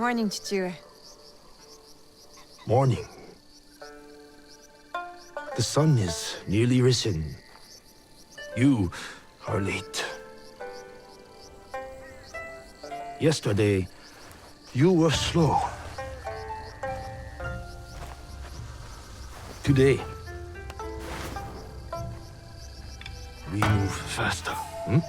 Morning, Chichue. Morning. The sun is nearly risen. You are late. Yesterday, you were slow. Today, we move faster, hmm?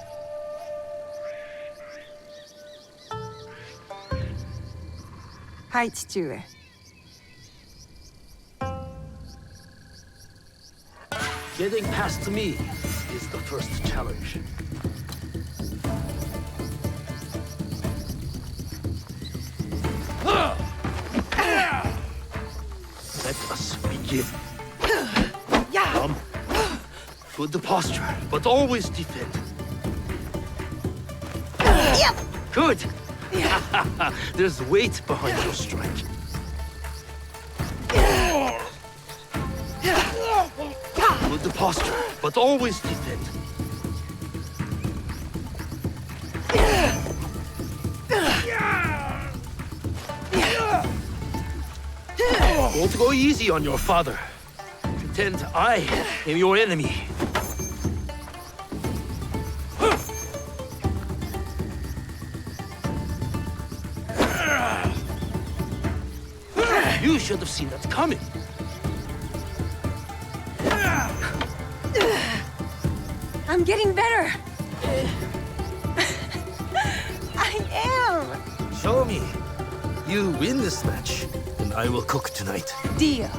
Hi, Chichue. Getting past me is the first challenge. Let us begin. Come. Good posture, but always defend. Yep. Good. There's weight behind your strike. Good posture, but always defend. Don't go easy on your father. Pretend I am your enemy. You should have seen that coming. I'm getting better. I am. Show me. You win this match, and I will cook tonight. Deal.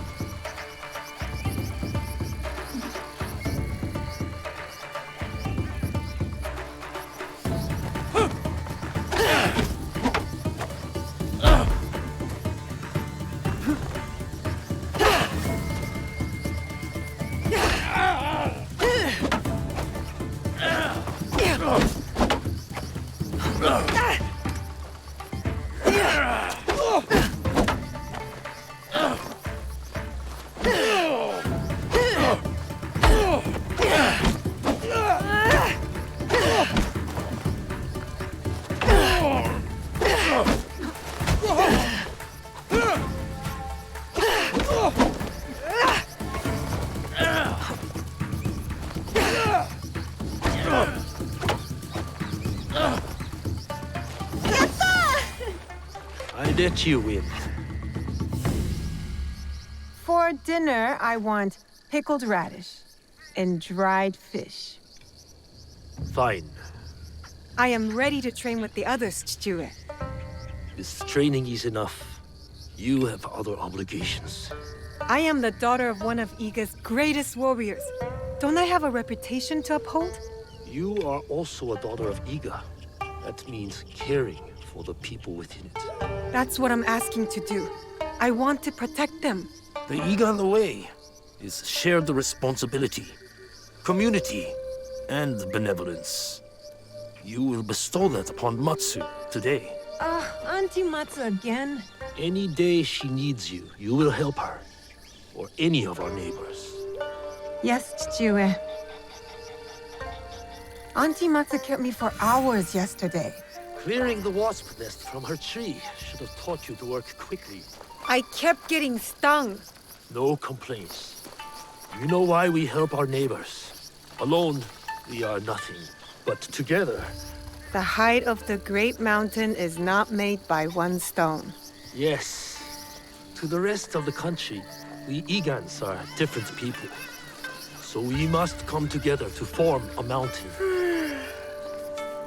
I let you win. For dinner, I want pickled radish and dried fish. Fine. I am ready to train with the others, Chichue. This training is enough. You have other obligations. I am the daughter of one of Iga's greatest warriors. Don't I have a reputation to uphold? You are also a daughter of Iga. That means caring for the people within it. That's what I'm asking to do. I want to protect them. The Iga in the way is shared responsibility, community, and benevolence. You will bestow that upon Matsu today. Auntie Matsu again? Any day she needs you, you will help her. Or any of our neighbors. Yes, Chichue. Auntie Matsu kept me for hours yesterday. Clearing the wasp nest from her tree should have taught you to work quickly. I kept getting stung. No complaints. You know why we help our neighbors. Alone, we are nothing. But together... The height of the great mountain is not made by one stone. Yes. To the rest of the country, we Igans are different people. So we must come together to form a mountain.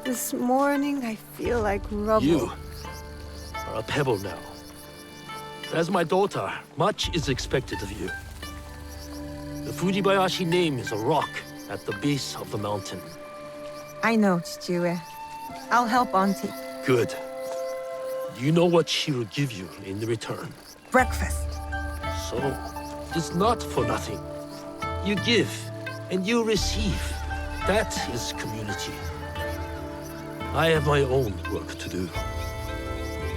This morning, I feel like rubble. You are a pebble now. As my daughter, much is expected of you. The Fujibayashi name is a rock at the base of the mountain. I know, Chichue. I'll help Auntie. Good. You know what she will give you in return. Breakfast. So, it's not for nothing. You give, and you receive. That is community. I have my own work to do.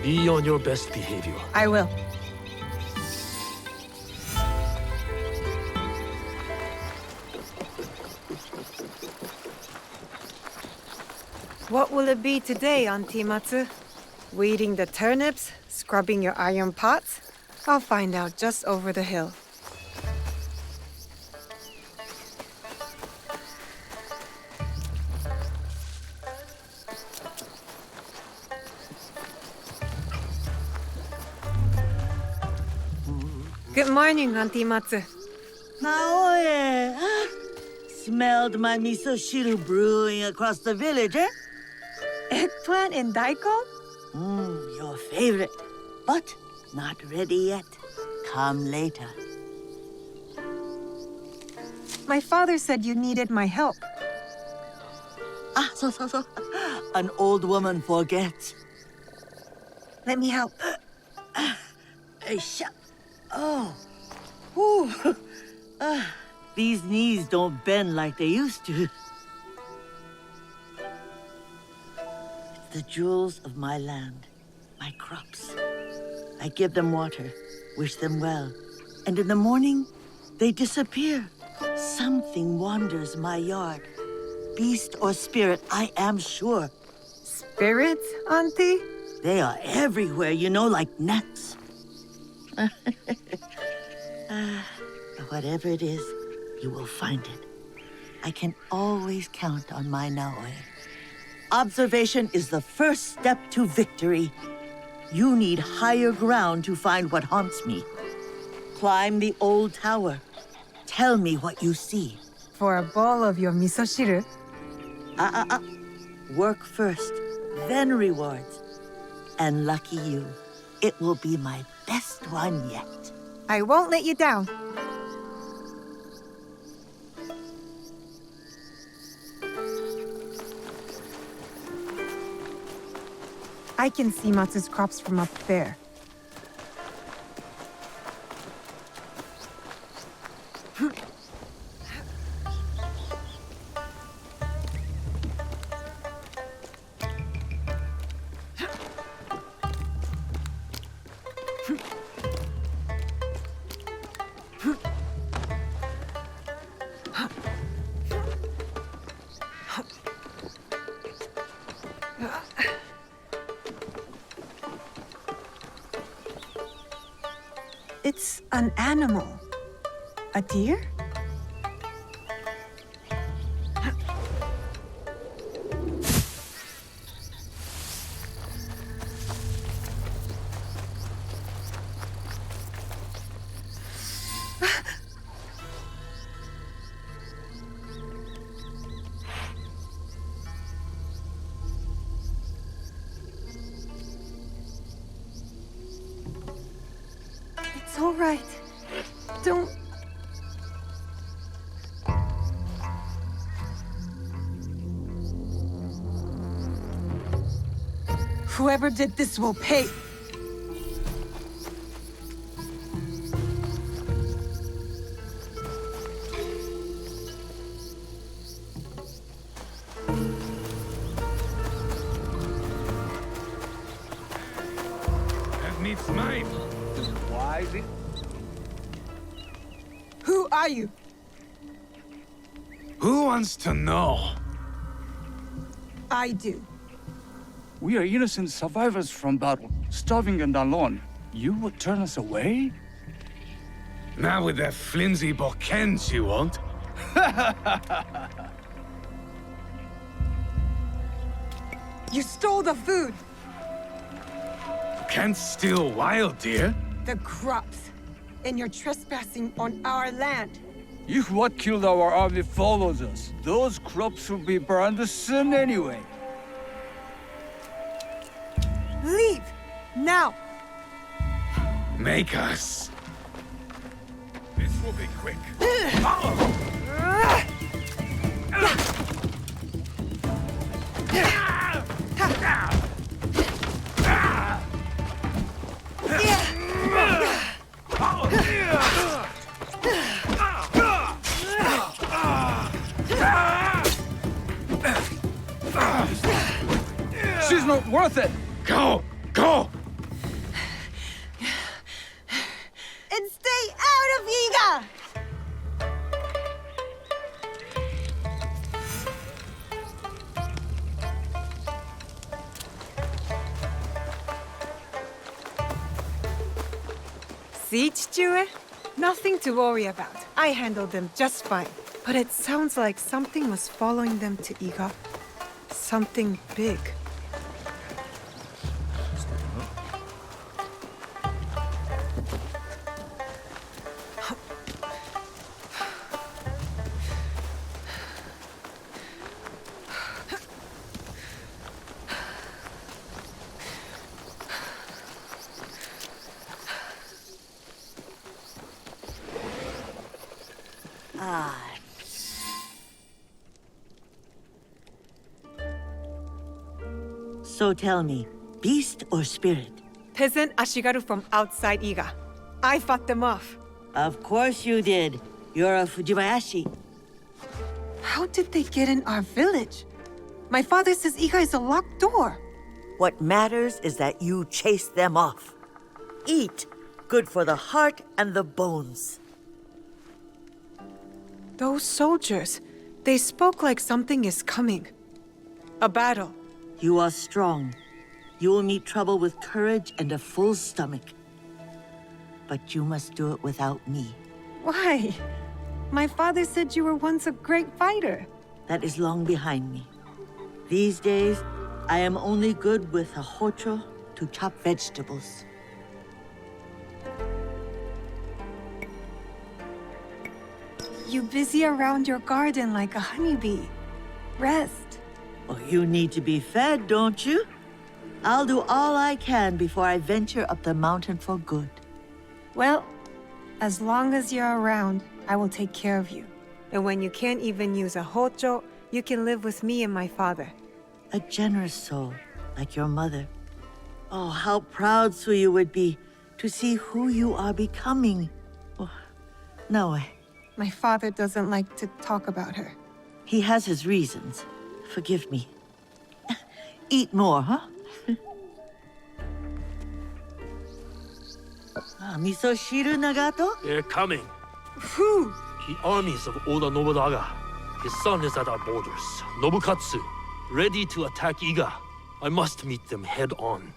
Be on your best behavior. I will. What will it be today, Auntie Matsu? Weeding the turnips? Scrubbing your iron pots? I'll find out just over the hill. Good morning, Auntie Matsu. Naoe! Smelled my miso shiru brewing across the village, eh? Eggplant and daikon? Your favorite. But not ready yet. Come later. My father said you needed my help. So. An old woman forgets. Let me help. Oh. Whew. These knees don't bend like they used to. It's the jewels of my land, my crops. I give them water, wish them well, and in the morning, they disappear. Something wanders my yard. Beast or spirit, I am sure. Spirits, Auntie? They are everywhere, you know, like gnats. Whatever it is, you will find it. I can always count on my Naoe. Observation is the first step to victory. You need higher ground to find what haunts me. Climb the old tower. Tell me what you see. For a bowl of your miso shiru? Work first, then rewards. And lucky you, it will be my best one yet. I won't let you down. I can see Matsu's crops from up there. It's an animal. A deer? It's all right. Don't... Whoever did this will pay. That meets mine. Why is it? Who are you? Who wants to know? I do. We are innocent survivors from battle, starving and alone. You would turn us away? Not with that flimsy bokens, you won't. You stole the food, Can't steal wild deer. the crops, and you're trespassing on our land. If what killed our army follows us, those crops will be burned soon anyway. Leave! Now! Make us. This will be quick. She's not worth it! Go! Go! And stay out of Iga! See, Chichue? Nothing to worry about. I handled them just fine. But it sounds like something was following them to Iga. Something big. So tell me, beast or spirit? Peasant Ashigaru from outside Iga. I fought them off. Of course you did. You're a Fujibayashi. How did they get in our village? My father says Iga is a locked door. What matters is that you chase them off. Eat. Good for the heart and the bones. Those soldiers, they spoke like something is coming. A battle. You are strong. You will meet trouble with courage and a full stomach. But you must do it without me. Why? My father said you were once a great fighter. That is long behind me. These days, I am only good with a hocho to chop vegetables. You busy around your garden like a honeybee. Rest. Oh, you need to be fed, don't you? I'll do all I can before I venture up the mountain for good. Well, as long as you're around, I will take care of you. And when you can't even use a hocho, you can live with me and my father. A generous soul, like your mother. Oh, how proud Suyu would be to see who you are becoming. Oh, Naoe. My father doesn't like to talk about her. He has his reasons. Forgive me. Eat more, huh? Miso shiru, Nagato? They're coming. Who? The armies of Oda Nobunaga. His son is at our borders, Nobukatsu, ready to attack Iga. I must meet them head on.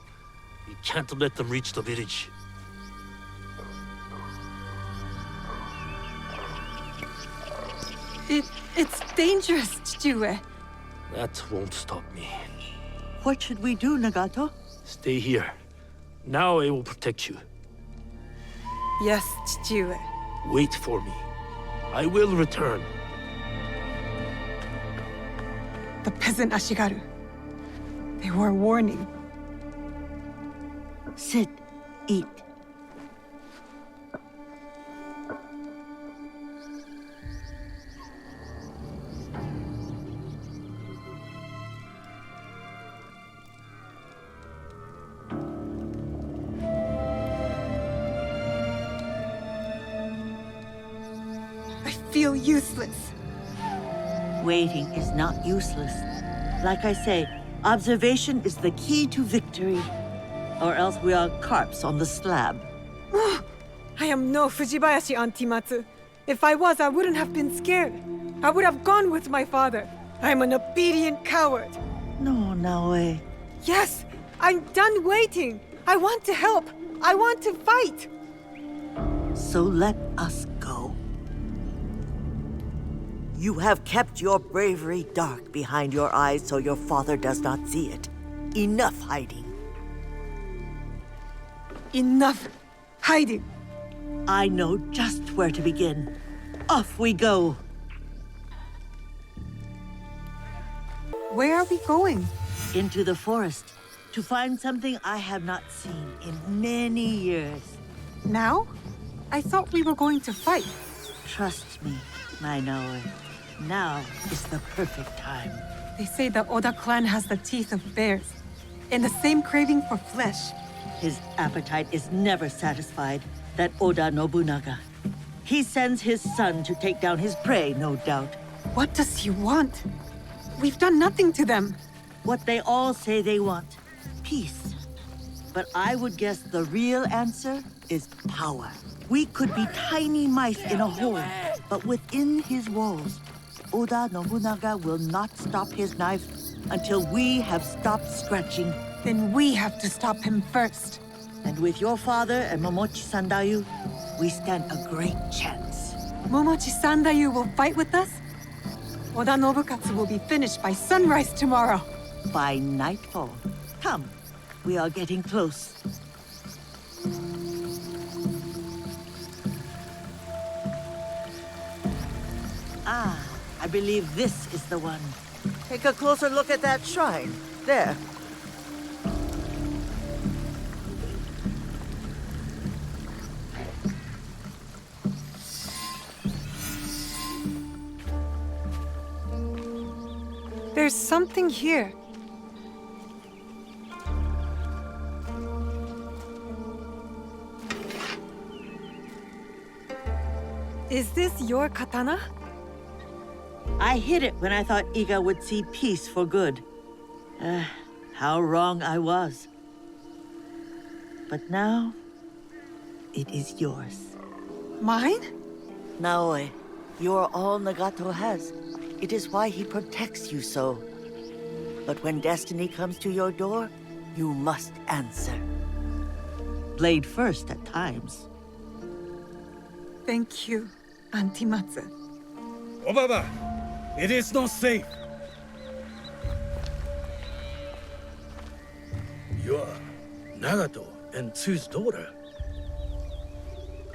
We can't let them reach the village. It's dangerous, Chichue. That won't stop me. What should we do, Nagato? Stay here. Now I will protect you. Yes, Chichue. Wait for me. I will return. The peasant Ashigaru. They were a warning. Sit. Eat. I feel useless. Waiting is not useless. Like I say, observation is the key to victory. Or else we are carps on the slab. I am no Fujibayashi, Auntie Matsu. If I was, I wouldn't have been scared. I would have gone with my father. I'm an obedient coward. No, Naoe. Yes, I'm done waiting. I want to help. I want to fight. So let us go. You have kept your bravery dark behind your eyes so your father does not see it. Enough hiding. Enough hiding. I know just where to begin. Off we go. Where are we going? Into the forest to find something I have not seen in many years. Now? I thought we were going to fight. Trust me, my Naoe. Now is the perfect time. They say the Oda clan has the teeth of bears and the same craving for flesh. His appetite is never satisfied, that Oda Nobunaga. He sends his son to take down his prey, no doubt. What does he want? We've done nothing to them. What they all say they want. Peace. But I would guess the real answer is power. We could be tiny mice in a hole, but within his walls, Oda Nobunaga will not stop his knife until we have stopped scratching. Then we have to stop him first. And with your father and Momochi Sandayu, we stand a great chance. Momochi Sandayu will fight with us? Oda Nobukatsu will be finished by sunrise tomorrow. By nightfall. Come, we are getting close. Ah, I believe this is the one. Take a closer look at that shrine. There. There's something here. Is this your katana? I hid it when I thought Iga would see peace for good. How wrong I was. But now, it is yours. Mine? Naoe, you're all Nagato has. It is why he protects you so. But when destiny comes to your door, you must answer. Blade first at times. Thank you, Auntie Matsu. Obaba, it is not safe. You are Nagato and Tsu's daughter.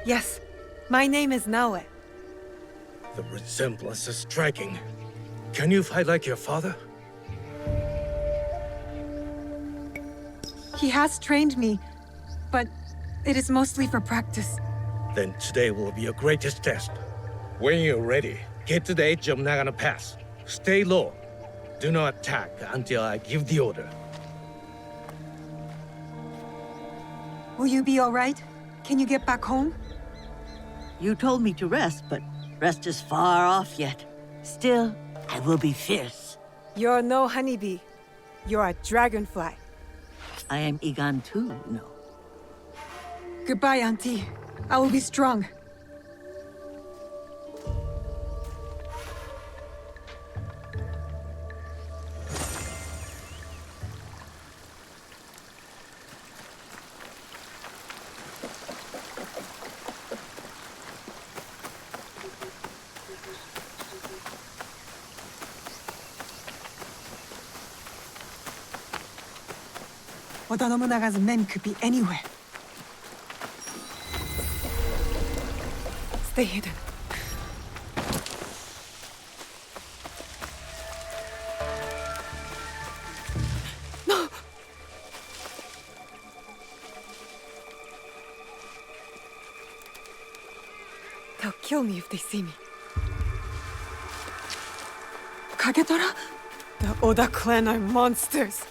Yes, my name is Naoe. The resemblance is striking. Can you fight like your father? He has trained me, but it is mostly for practice. Then today will be your greatest test. When you're ready, get to the edge of Nagano Pass. Stay low. Do not attack until I give the order. Will you be all right? Can you get back home? You told me to rest, but rest is far off yet. Still, I will be fierce. You're no honeybee. You're a dragonfly. I am Igan too, no. Goodbye, Auntie. I will be strong. Oda Nobunaga's men could be anywhere. Stay hidden. No! They'll kill me if they see me. Kagetora? The Oda clan are monsters.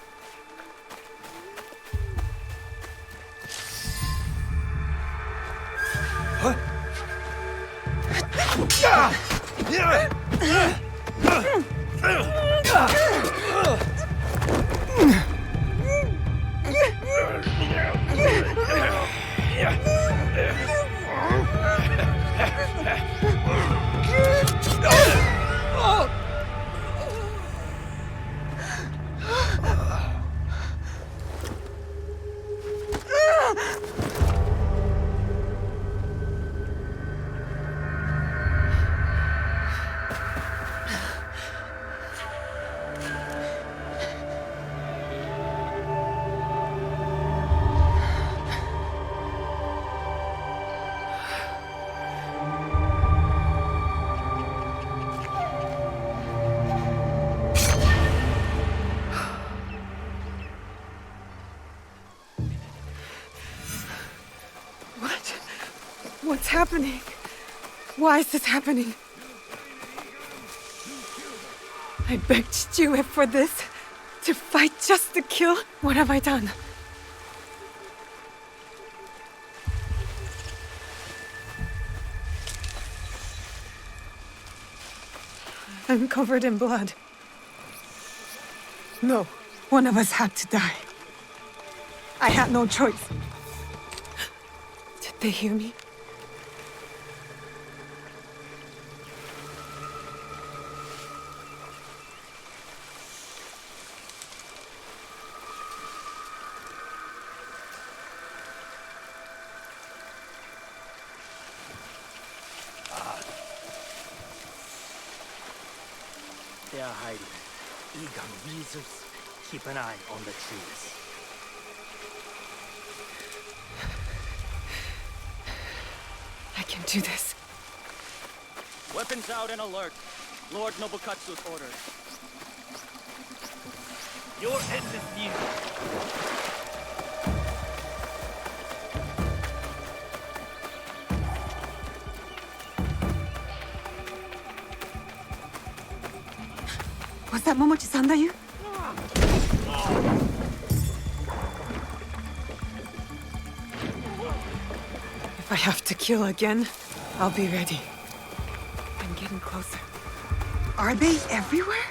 What's happening? Why is this happening? I begged Chue for this. To fight just to kill? What have I done? I'm covered in blood. No, one of us had to die. I had no choice. Did they hear me? They are hiding. Iga Province, keep an eye on the trees. I can do this. Weapons out and alert. Lord Nobukatsu's orders. Your end is near. Was that Momochi-san that you? If I have to kill again, I'll be ready. I'm getting closer. Are they everywhere?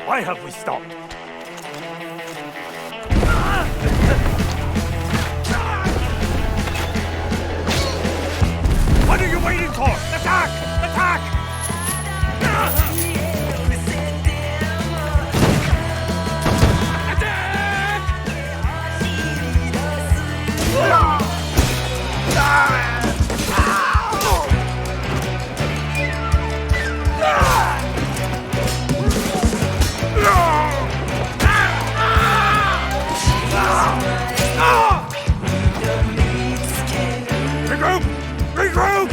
Why have we stopped? What are you waiting for? Attack! Attack! Regroup! Regroup!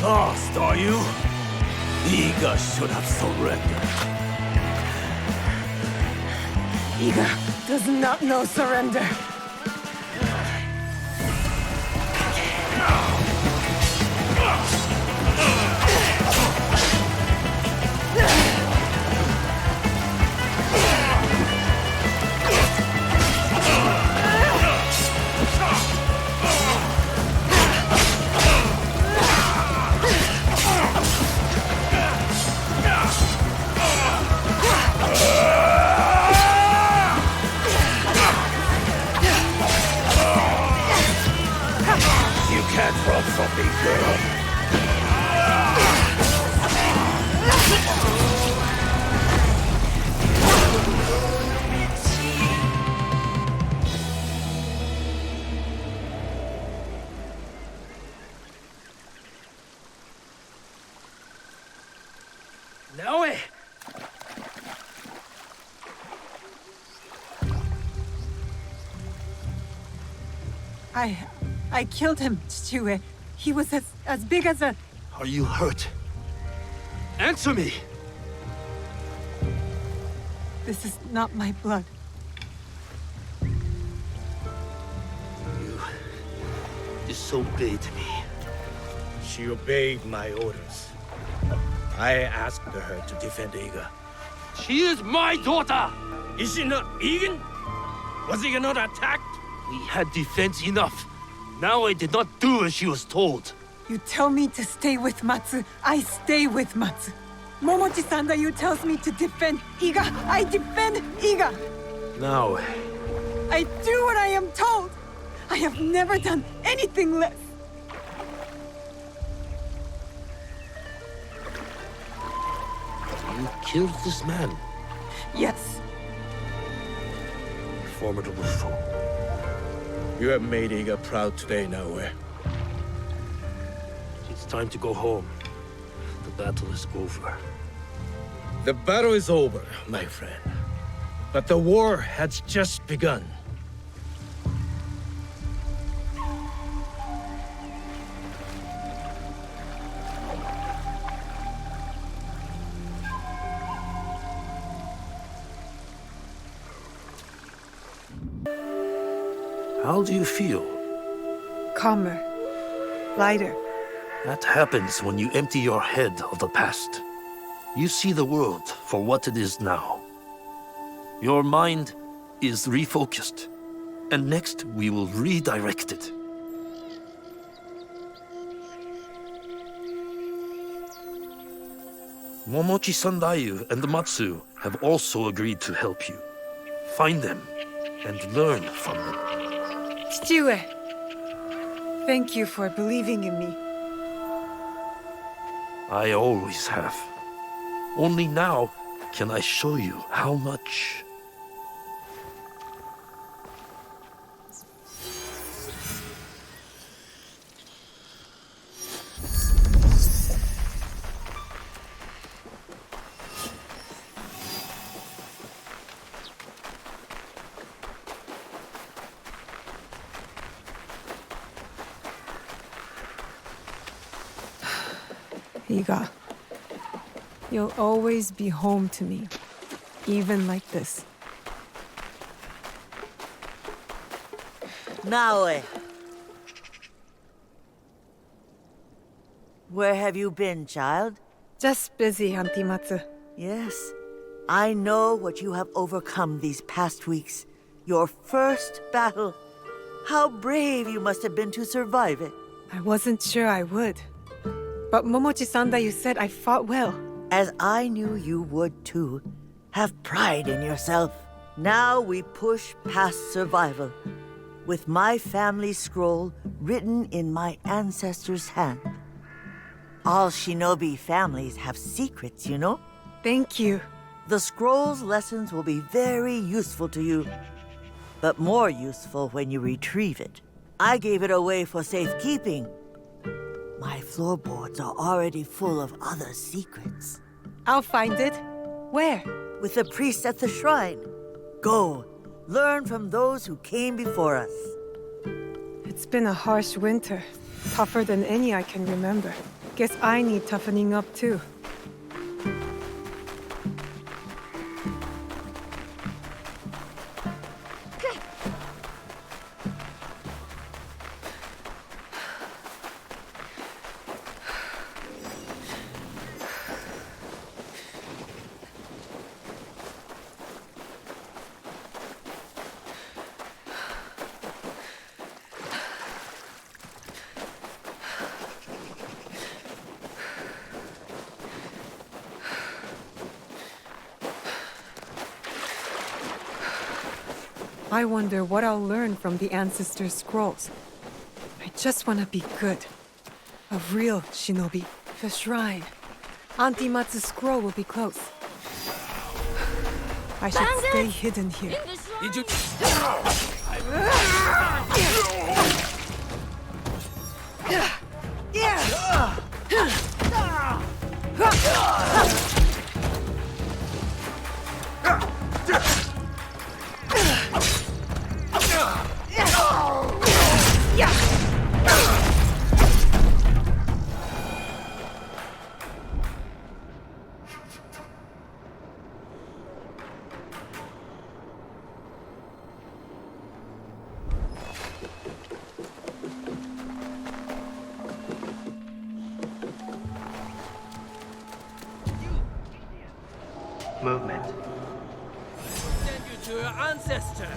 Lost, are you? Iga should have surrendered. Iga does not know surrender. Can't run from me, girl. Naoe! I killed him, Chichue. He was as big as a... Are you hurt? Answer me! This is not my blood. You disobeyed me. She obeyed my orders. I asked her to defend Iga. She is my daughter! Is she not Egan? Was Iga not attacked? We had defense enough. Now I did not do as she was told. You tell me to stay with Matsu, I stay with Matsu. Momochi-san that you tells me to defend Iga, I defend Iga! Now, I do what I am told! I have never done anything less! you killed this man. Yes. Formidable foe. You have made Iga proud today, Naoe. It's time to go home. The battle is over. The battle is over, my friend. But the war has just begun. How do you feel? Calmer. Lighter. That happens when you empty your head of the past. You see the world for what it is now. Your mind is refocused, and next we will redirect it. Momochi Sandayu and Matsu have also agreed to help you. Find them and learn from them. Chichiue, thank you for believing in me. I always have. Only now can I show you how much. Iga, you'll always be home to me, even like this. Naoe. Where have you been, child? Just busy, Auntie Matsu. Yes, I know what you have overcome these past weeks. Your first battle. How brave you must have been to survive it. I wasn't sure I would. But Momochi-sanda, you said I fought well. As I knew you would too. Have pride in yourself. Now we push past survival. With my family scroll written in my ancestors' hand. All shinobi families have secrets, you know? Thank you. The scroll's lessons will be very useful to you. But more useful when you retrieve it. I gave it away for safekeeping. My floorboards are already full of other secrets. I'll find it. Where? With the priest at the shrine. Go, learn from those who came before us. It's been a harsh winter. Tougher than any I can remember. Guess I need toughening up too. I wonder what I'll learn from the Ancestors' Scrolls. I just want to be good. A real shinobi. The shrine. Auntie Matsu's scroll will be close. I should stay hidden here. Movement. Send you to your ancestors.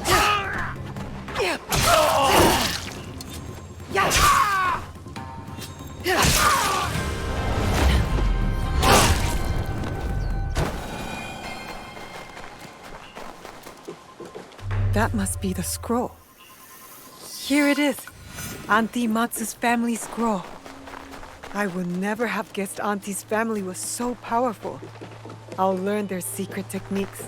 That must be the scroll. Here it is. Auntie Matsu's family scroll. I would never have guessed Auntie's family was so powerful. I'll learn their secret techniques.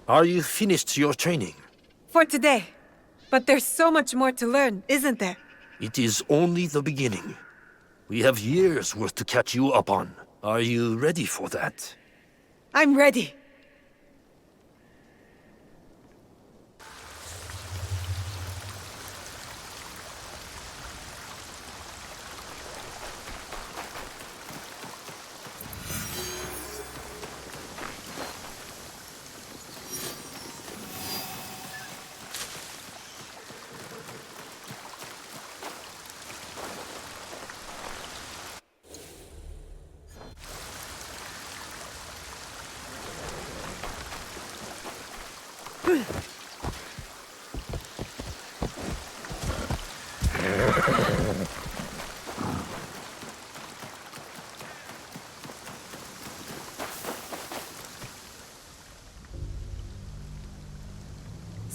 Are you finished your training? For today. But there's so much more to learn, isn't there? It is only the beginning. We have years worth to catch you up on. Are you ready for that? I'm ready.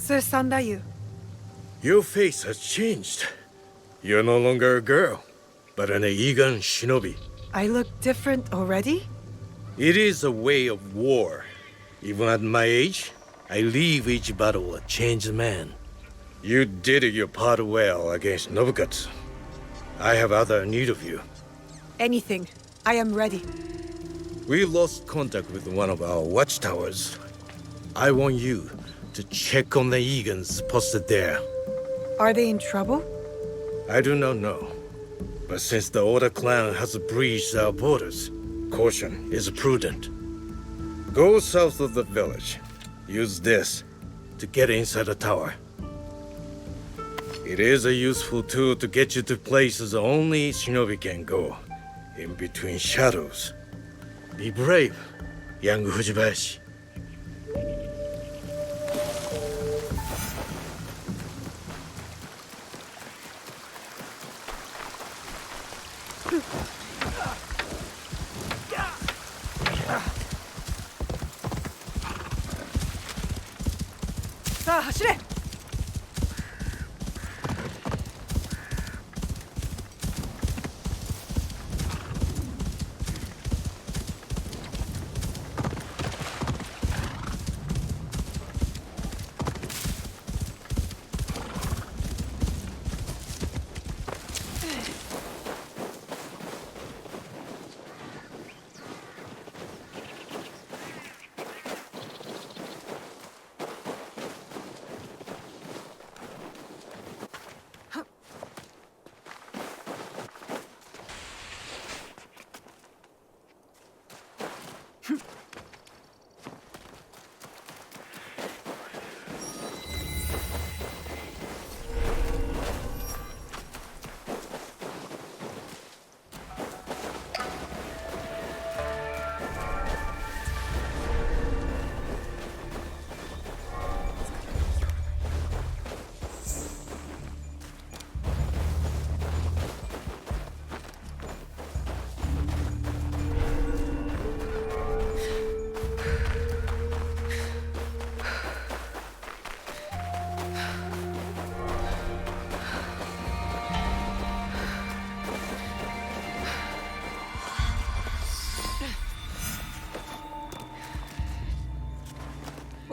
Sir Sandayu. Your face has changed. You're no longer a girl, but an Igan shinobi. I look different already? It is a way of war. Even at my age, I leave each battle a changed man. You did your part well against Nobukatsu. I have other need of you. Anything. I am ready. We lost contact with one of our watchtowers. I want you to check on the Egans posted there. Are they in trouble? I do not know. But since the Oda clan has breached our borders, caution is prudent. Go south of the village. Use this to get inside the tower. It is a useful tool to get you to places only shinobi can go. In between shadows. Be brave, young Fujibayashi. 자, 走れ!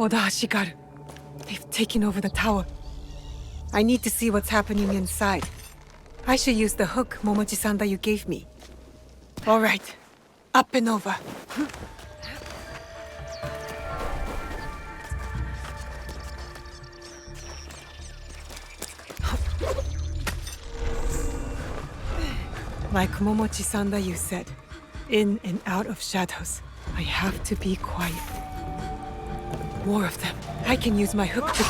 Oda Ashigaru. They've taken over the tower. I need to see what's happening inside. I should use the hook Momochi-san that you gave me. All right. Up and over. Like Momochi-san that you said, in and out of shadows. I have to be quiet. More of them. I can use my hook to...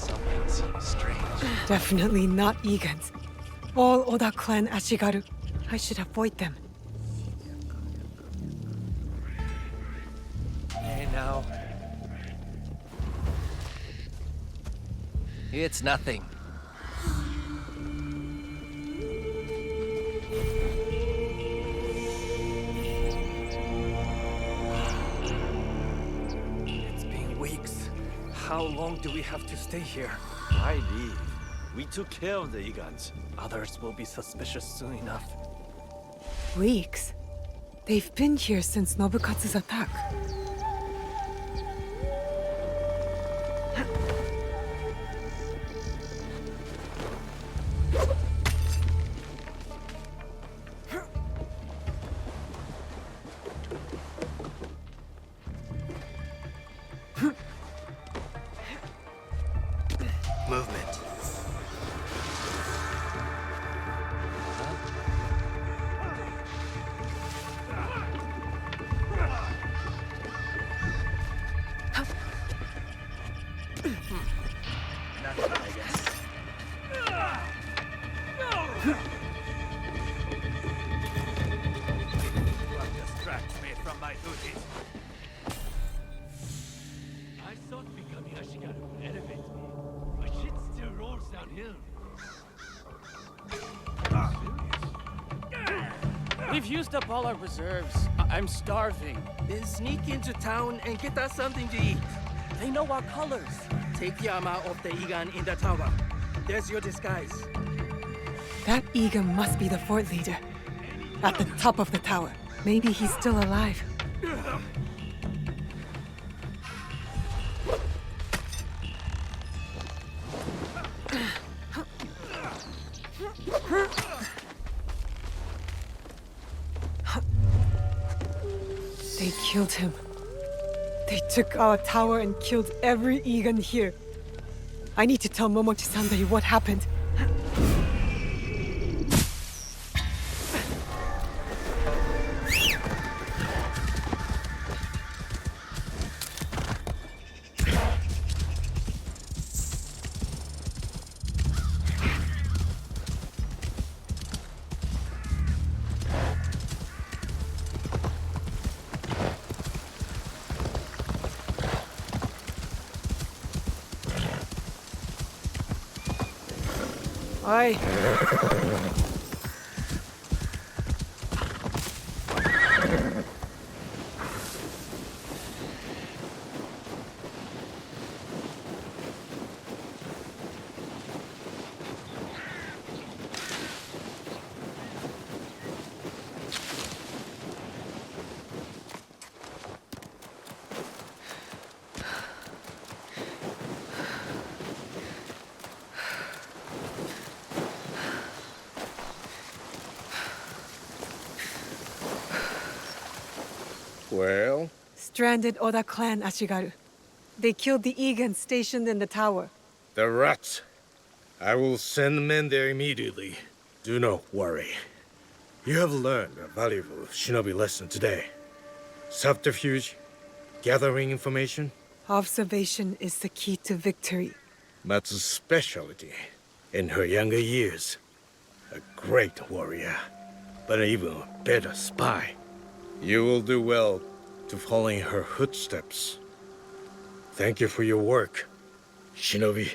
Something seems strange. Definitely not Igans. All Oda clan Ashigaru. I should avoid them. Hey, now. It's nothing. It's How long do we have to stay here? I leave. We took care of the Igans. Others will be suspicious soon enough. Weeks? They've been here since Nobukatsu's attack. Movement. Nothing, I guess. What distracts me from my duties? I thought becoming a Shigaru would elevate me, but shit still rolls downhill. We've used up all our reserves. I'm starving. Then sneak into town and get us something to eat. They know our colors. Take Yama off the Igan in the tower. There's your disguise. That Iga must be the fort leader. At the top of the tower. Maybe he's still alive. They killed him. They took our tower and killed every Igan here. I need to tell Momochi-sandai what happened. Oi. Well? Stranded Oda clan Ashigaru. They killed the Igan stationed in the tower. The rats. I will send men there immediately. Do not worry. You have learned a valuable shinobi lesson today. Subterfuge, gathering information. Observation is the key to victory. Matsu's specialty in her younger years. A great warrior, but an even better spy. You will do well to follow in her footsteps. Thank you for your work, shinobi.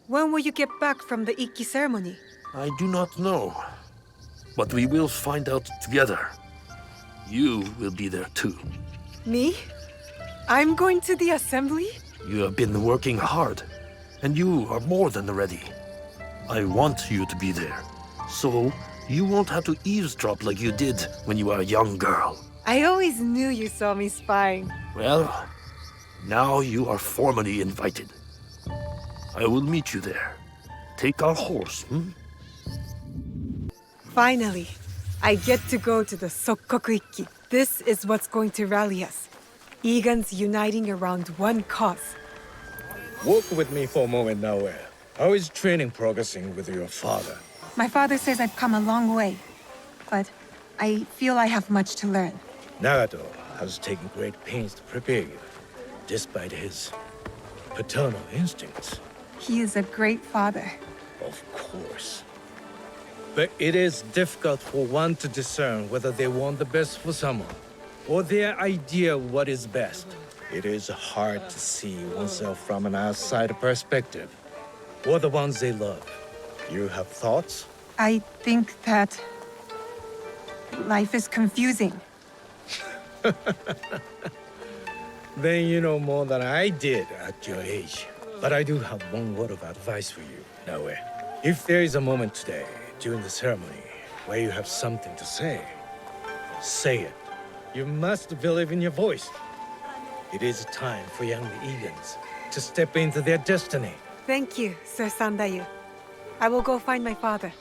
When will you get back from the Ikki ceremony? I do not know. But we will find out together. You will be there too. Me? I'm going to the assembly? You have been working hard, and you are more than ready. I want you to be there, so you won't have to eavesdrop like you did when you were a young girl. I always knew you saw me spying. Well, now you are formally invited. I will meet you there. Take our horse, Finally, I get to go to the Sokkoku Ikki. This is what's going to rally us. Igans uniting around one cause. Walk with me for a moment, Naoe. How is training progressing with your father? My father says I've come a long way, but I feel I have much to learn. Nagato has taken great pains to prepare you, despite his paternal instincts. He is a great father. Of course. But it is difficult for one to discern whether they want the best for someone, or their idea of what is best. It is hard to see oneself from an outside perspective, or the ones they love. You have thoughts? I think that life is confusing. Then you know more than I did at your age. But I do have one word of advice for you, Naoe. If there is a moment today, during the ceremony, where you have something to say, say it. You must believe in your voice. It is time for young Igans to step into their destiny. Thank you, Sir Sandayu. I will go find my father.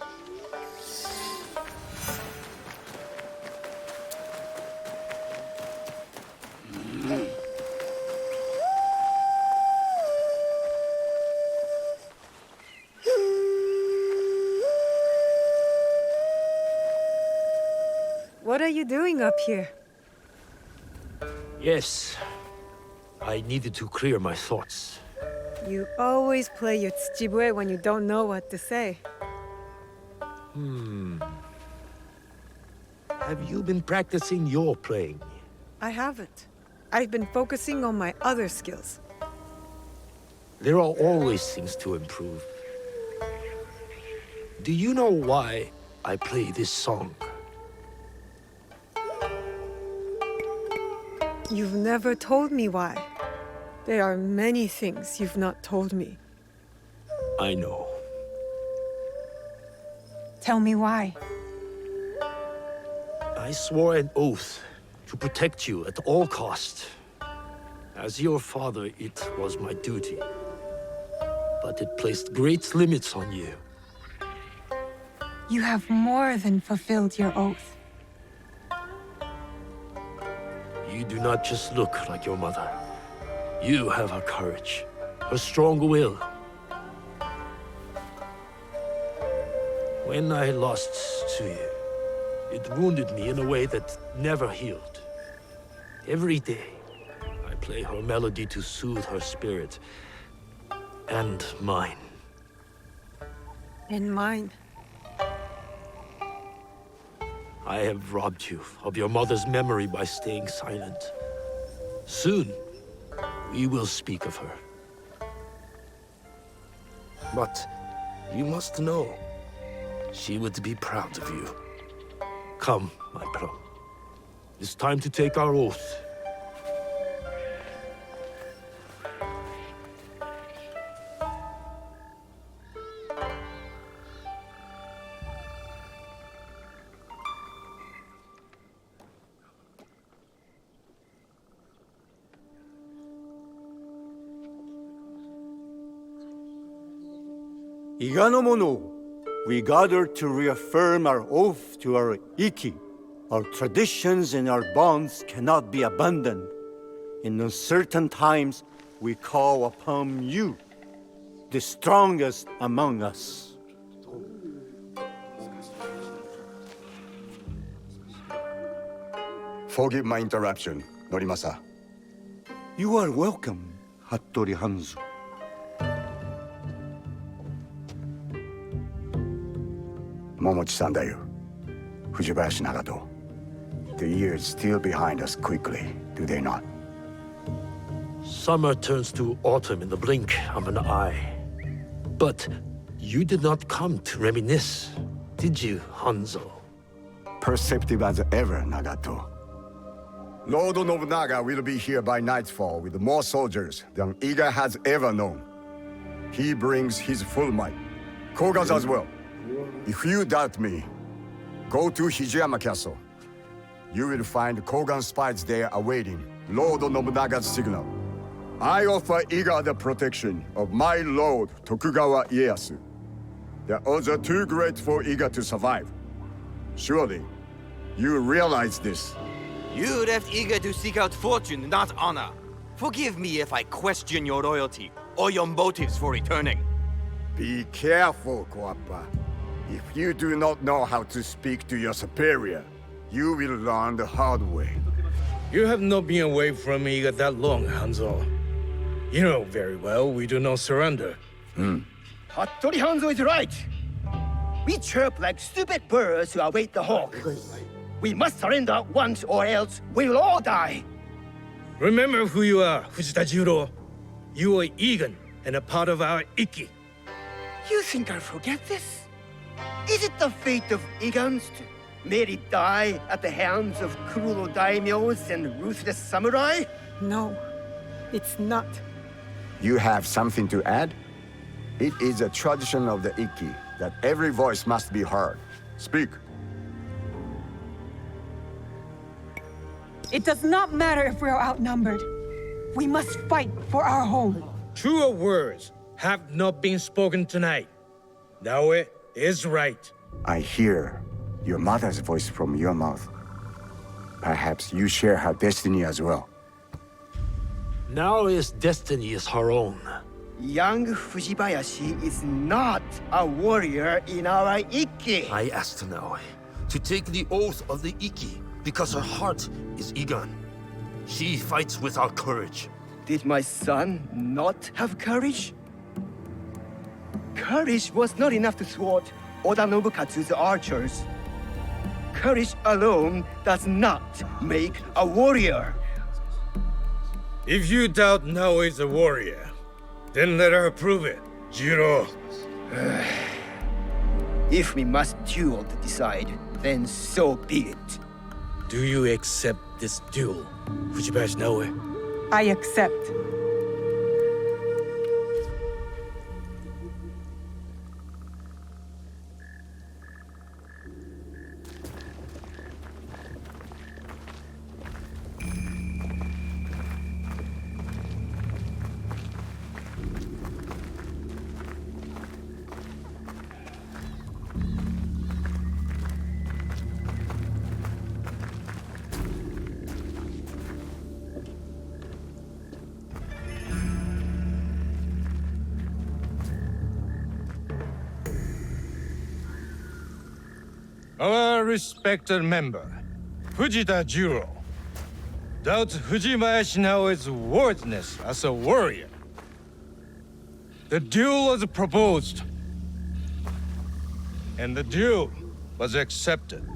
What are you doing up here? Yes, I needed to clear my thoughts. You always play your tsuchibue when you don't know what to say. Have you been practicing your playing? I haven't. I've been focusing on my other skills. There are always things to improve. Do you know why I play this song? You've never told me why. There are many things you've not told me. I know. Tell me why. I swore an oath to protect you at all costs. As your father, it was my duty. But it placed great limits on you. You have more than fulfilled your oath. You do not just look like your mother. You have her courage, her strong will. When I lost to you, it wounded me in a way that never healed. Every day, I play her melody to soothe her spirit. And mine. And mine. I have robbed you of your mother's memory by staying silent. Soon, we will speak of her. But you must know, she would be proud of you. Come, my pro. It's time to take our oath. Iga no mono, we gather to reaffirm our oath to our Ikki. Our traditions and our bonds cannot be abandoned. In uncertain times, we call upon you, the strongest among us. Forgive my interruption, Norimasa. You are welcome, Hattori Hanzo. Momochi Sandayu, Fujibayashi Nagato. The years steal behind us quickly, do they not? Summer turns to autumn in the blink of an eye. But you did not come to reminisce, did you, Hanzo? Perceptive as ever, Nagato. Lord Nobunaga will be here by nightfall with more soldiers than Iga has ever known. He brings his full might. Koga's as well. If you doubt me, go to Hijiyama Castle. You will find Kogan spies there awaiting Lord Nobunaga's signal. I offer Iga the protection of my lord Tokugawa Ieyasu. The odds are too great for Iga to survive. Surely, you realize this. You left Iga to seek out fortune, not honor. Forgive me if I question your loyalty or your motives for returning. Be careful, Koappa. If you do not know how to speak to your superior, you will learn the hard way. You have not been away from Iga that long, Hanzo. You know very well we do not surrender. Hattori Hanzo is right. We chirp like stupid birds who await the hawk. We must surrender once or else we will all die. Remember who you are, Fujitajiro. You are Egan and a part of our Ikki. You think I'll forget this? Is it the fate of Igans to merely die at the hands of cruel daimyos and ruthless samurai? No, it's not. You have something to add? It is a tradition of the Ikki that every voice must be heard. Speak. It does not matter if we are outnumbered. We must fight for our home. Truer words have not been spoken tonight. Naoe is right. I hear your mother's voice from your mouth. Perhaps you share her destiny as well. Naoe's destiny is her own. Young Fujibayashi is not a warrior in our Ikki. I asked Naoe to take the oath of the Ikki because her heart is Igan. She fights without courage. Did my son not have courage? Courage was not enough to thwart Oda Nobukatsu's archers. Courage alone does not make a warrior. If you doubt Naoe is a warrior, then let her prove it, Jiro. If we must duel to decide, then so be it. Do you accept this duel, Fujibayashi Naoe? I accept. Our respected member, Fujita Jiro, doubts Fujibayashi Naoe's worthiness as a warrior. The duel was proposed, and the duel was accepted.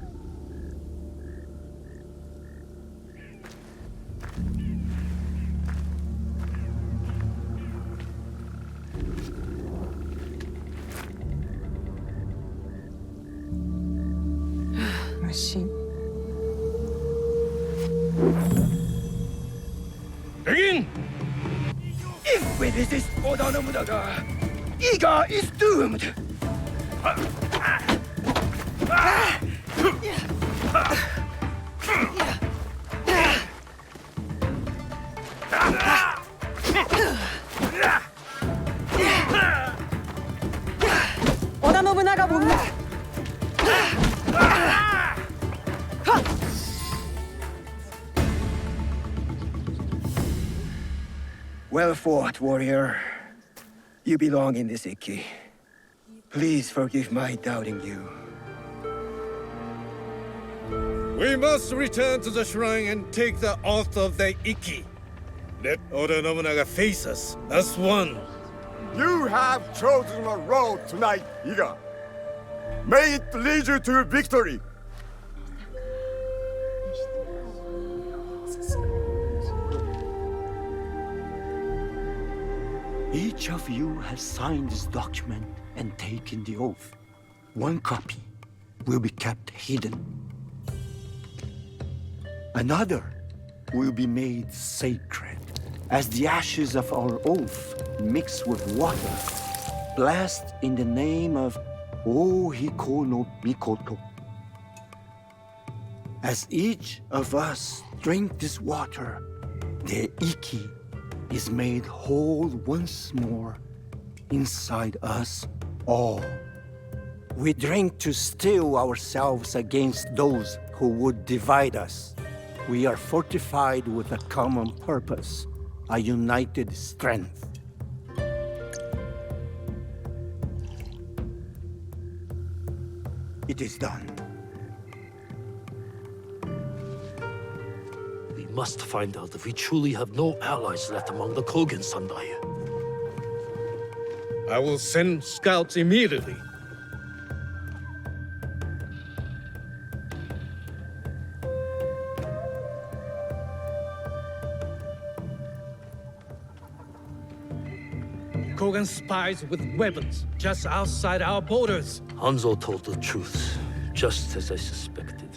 Machine. Begin! If we resist Oda Nobunaga, Iga is doomed! Oda Nobunaga will not. Well fought, warrior. You belong in this Ikki. Please forgive my doubting you. We must return to the shrine and take the oath of the Ikki. Let Oda Nobunaga face us as one. You have chosen a road tonight, Iga. May it lead you to victory. Each of you has signed this document and taken the oath. One copy will be kept hidden. Another will be made sacred, as the ashes of our oath mixed with water, blessed in the name of Ohiko no Mikoto. As each of us drink this water, the Iki is made whole once more inside us all. We drink to steel ourselves against those who would divide us. We are fortified with a common purpose, a united strength. It is done. We must find out if we truly have no allies left among the Kogan Sandai. I will send scouts immediately. Kogan spies with weapons just outside our borders. Hanzo told the truth, just as I suspected.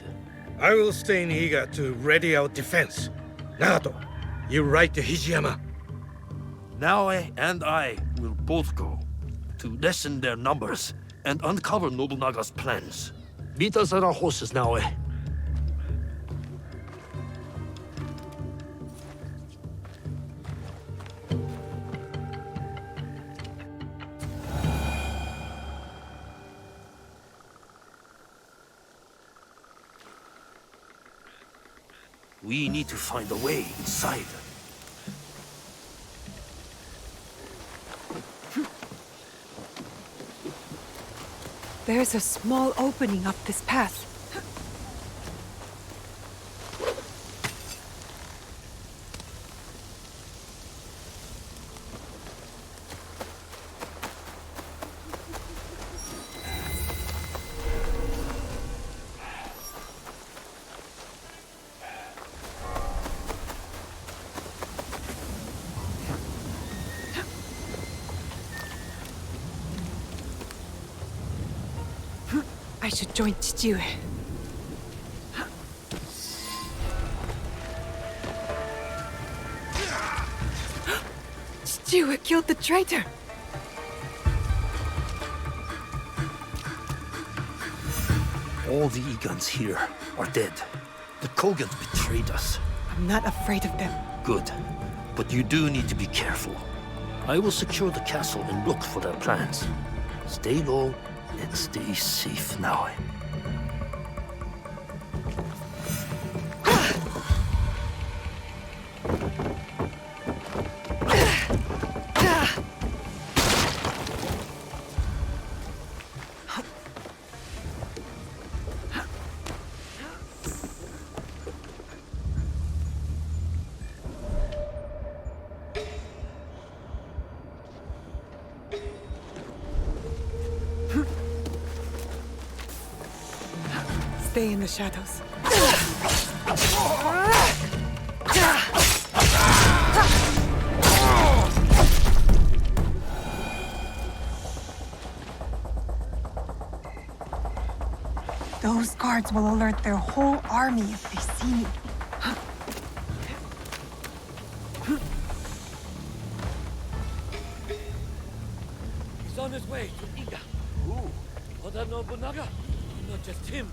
I will stay in Iga to ready our defense. Nagato, you ride to Hijiyama. Naoe and I will both go to lessen their numbers and uncover Nobunaga's plans. Meet us at our horses, Naoe. We need to find a way inside. There's a small opening up this path. I should join Chichiue. Chichiue killed the traitor! All the Igans here are dead. The Kogans betrayed us. I'm not afraid of them. Good. But you do need to be careful. I will secure the castle and look for their plans. Stay low and stay safe now. Stay in the shadows. Those guards will alert their whole army if they see me. He's on his way to Iga. Who? Oda Nobunaga? Not just him.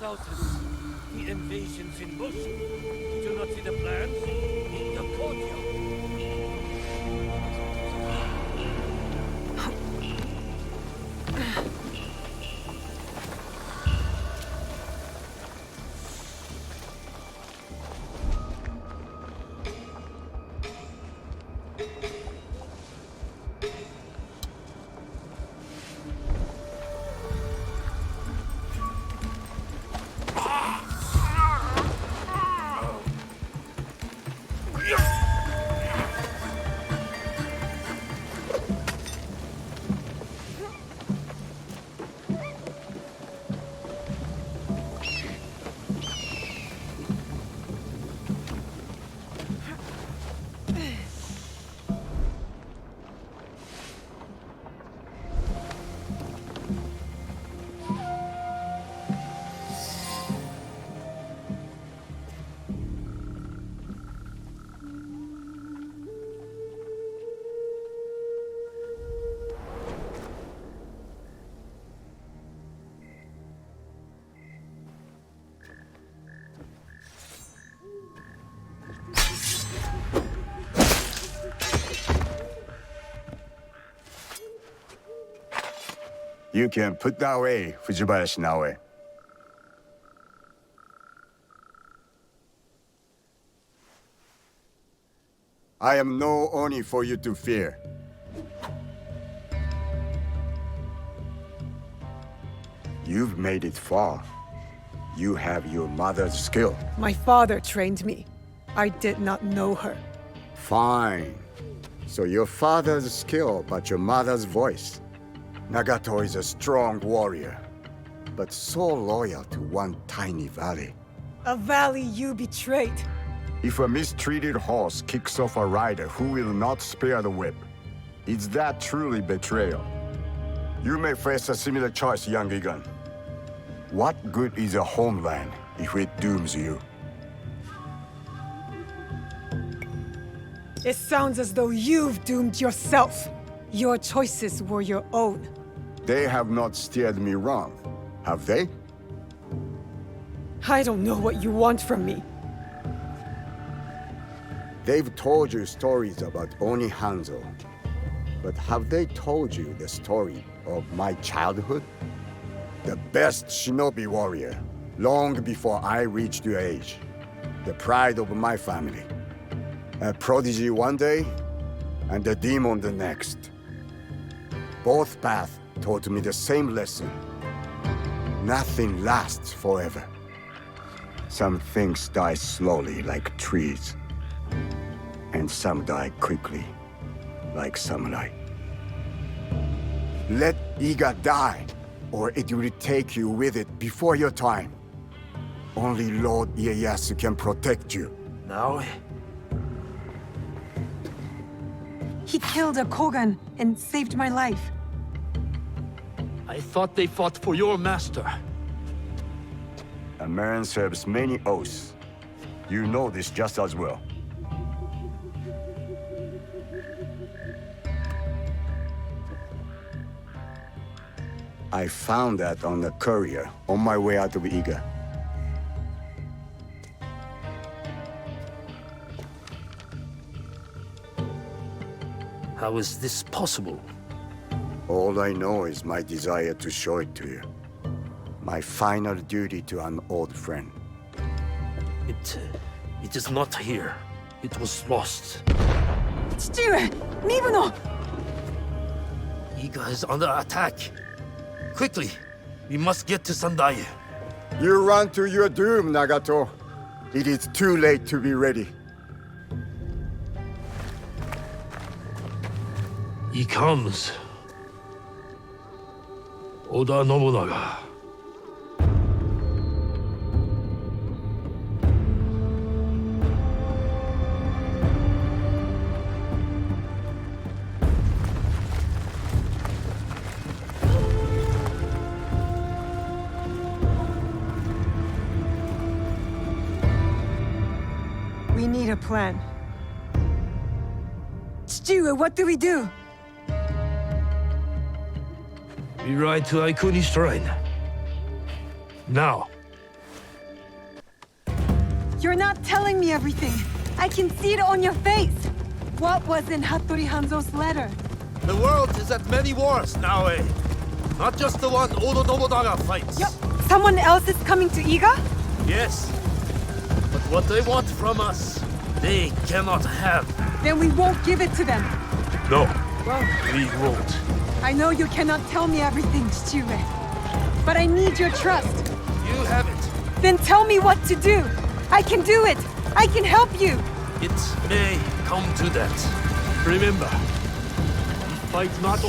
Thousands. The invasion's in bush. Did you not see the plans? In the courtyard. You can put that away, Fujibayashi Naoe. I am no Oni for you to fear. You've made it far. You have your mother's skill. My father trained me. I did not know her. Fine. So your father's skill, but your mother's voice. Nagato is a strong warrior, but so loyal to one tiny valley. A valley you betrayed. If a mistreated horse kicks off a rider who will not spare the whip, is that truly betrayal? You may face a similar choice, young Igan. What good is a homeland if it dooms you? It sounds as though you've doomed yourself. Your choices were your own. They have not steered me wrong, have they? I don't know what you want from me. They've told you stories about Oni Hanzo, but have they told you the story of my childhood? The best shinobi warrior, long before I reached your age. The pride of my family. A prodigy one day, and a demon the next. Both paths taught me the same lesson. Nothing lasts forever. Some things die slowly like trees, and some die quickly like samurai. Let Iga die, or it will take you with it before your time. Only Lord Ieyasu can protect you. Naoe? He killed a Kogan and saved my life. I thought they fought for your master. A man serves many oaths. You know this just as well. I found that on the courier on my way out of Iga. How is this possible? All I know is my desire to show it to you. My final duty to an old friend. It is not here. It was lost. Chichire! Mibuno! Iga is under attack. Quickly, we must get to Sandaye. You run to your doom, Nagato. It is too late to be ready. He comes. Oda Nobunaga. We need a plan. Chichire, what do we do? We ride to Aikuni Shrine. Now. You're not telling me everything. I can see it on your face. What was in Hattori Hanzo's letter? The world is at many wars, Naoe. Not just the one Oda Nobunaga fights. Someone else is coming to Iga? Yes. But what they want from us, they cannot have. Then we won't give it to them. No. Well, we won't. I know you cannot tell me everything, Chichire. But I need your trust. You have it. Then tell me what to do. I can do it. I can help you. It may come to that. Remember, we fight not...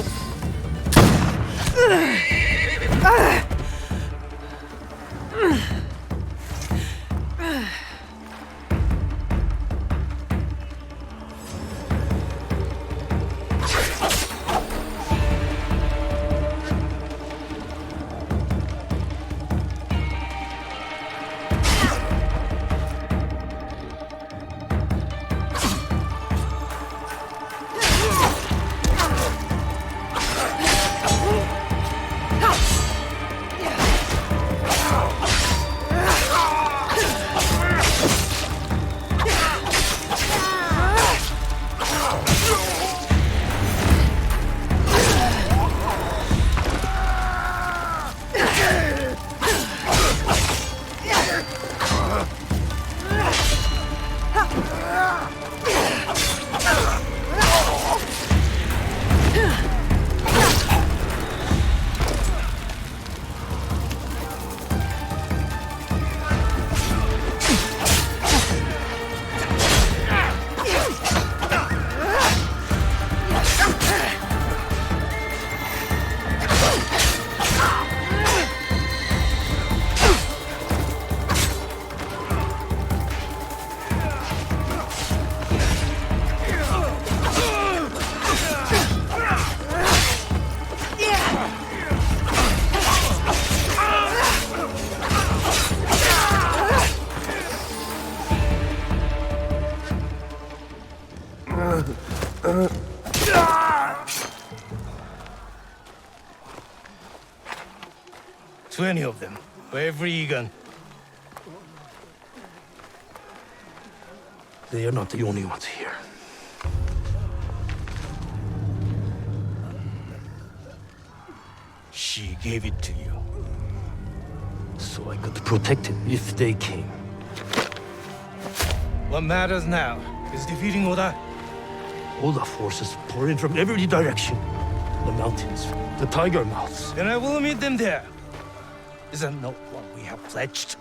20 of them, for every Igan. They are not the only ones here. She gave it to you. So I could protect him if they came. What matters now is defeating Oda. Oda forces pour in from every direction. The mountains, the tiger mouths. Then I will meet them there. Is that not what we have pledged?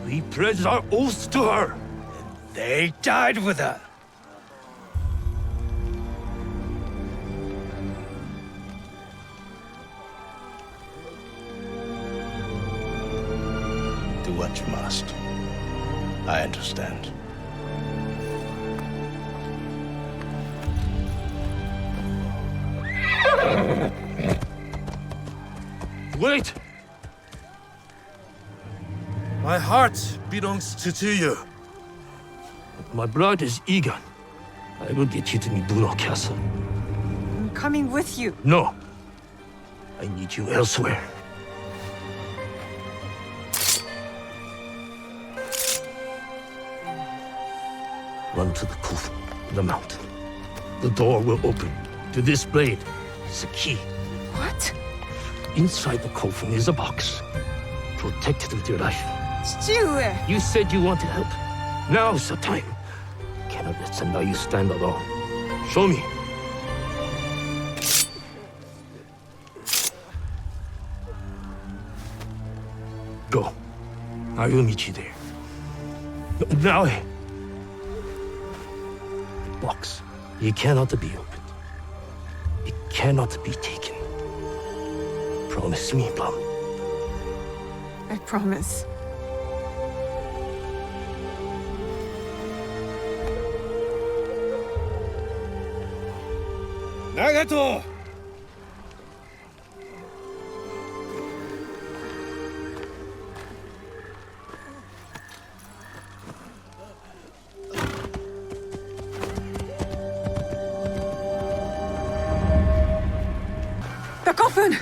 We pledged our oaths to her. They died with her. Do what you must. I understand. Wait! My heart belongs to you. My blood is Igan. I will get you to Mibuno Castle. I'm coming with you. No. I need you elsewhere. Run to the Kufu, the mountain. The door will open. To this blade is a key. What? Inside the coffin is a box. Protect it with your life. Stewart! You said you wanted help. Now's the time. Cannot let Sengoku stand alone. Show me. Go. I will meet you there. Naoe! The box. It cannot be opened. It cannot be taken. Promise me, Plum. I promise. Nagato! The coffin!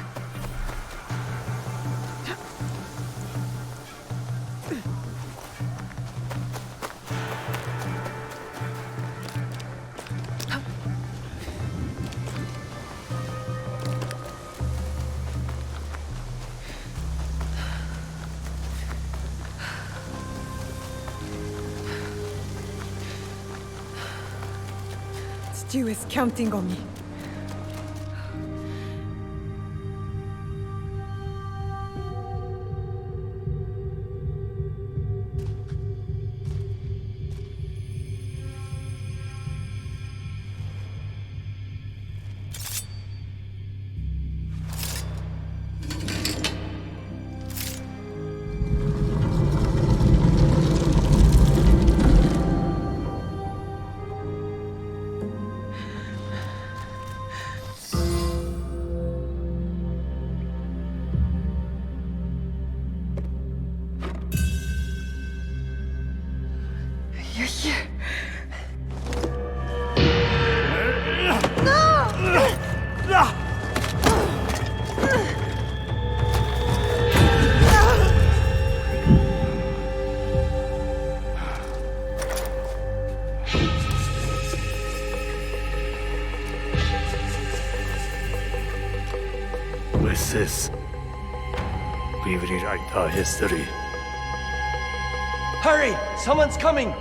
Stu is counting on me. With this, we rewrite our history. Hurry! Someone's coming!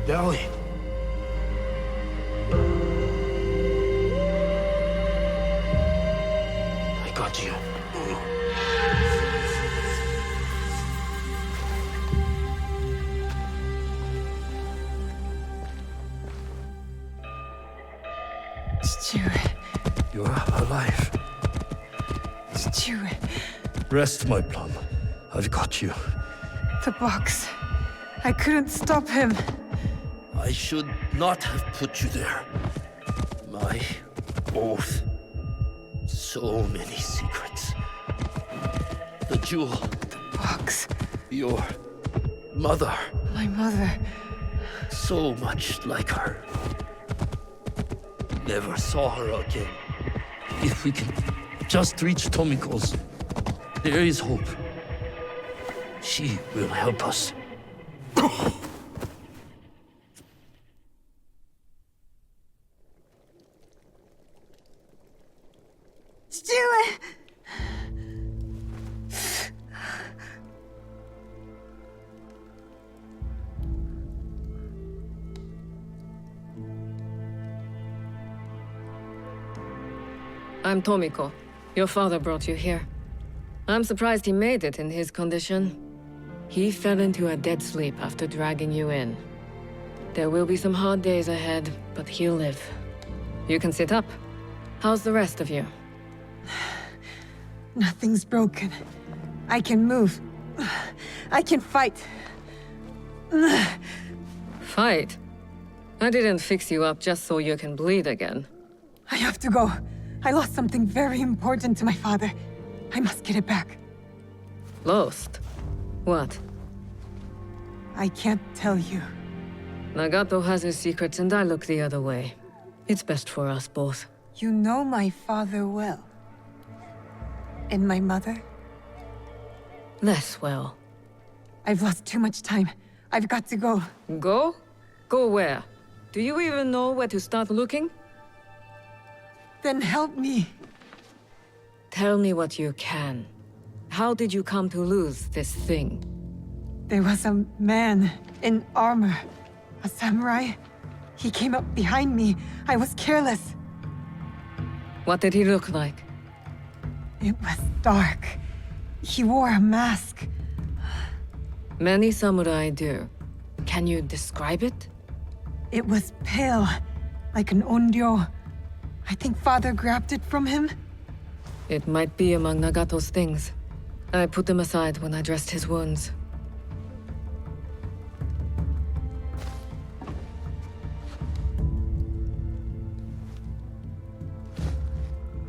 Naoe. I got you. Stewart. You're alive. Stewart. Rest, my plum. I've got you. The box. I couldn't stop him. I should not have put you there. My oath. So many secrets. The jewel. The box. Your mother. My mother. So much like her. Never saw her again. If we can just reach Tomiko's, there is hope. She will help us. Stuart! I'm Tomiko. Your father brought you here. I'm surprised he made it in his condition. He fell into a dead sleep after dragging you in. There will be some hard days ahead, but he'll live. You can sit up. How's the rest of you? Nothing's broken. I can move. I can fight. Fight? I didn't fix you up just so you can bleed again. I have to go. I lost something very important to my father. I must get it back. Lost? What? I can't tell you. Nagato has his secrets and I look the other way. It's best for us both. You know my father well. And my mother? Less well. I've lost too much time. I've got to go. Go? Go where? Do you even know where to start looking? Then help me. Tell me what you can. How did you come to lose this thing? There was a man in armor. A samurai. He came up behind me. I was careless. What did he look like? It was dark. He wore a mask. Many samurai do. Can you describe it? It was pale, like an onryo. I think father grabbed it from him. It might be among Nagato's things. I put them aside when I dressed his wounds.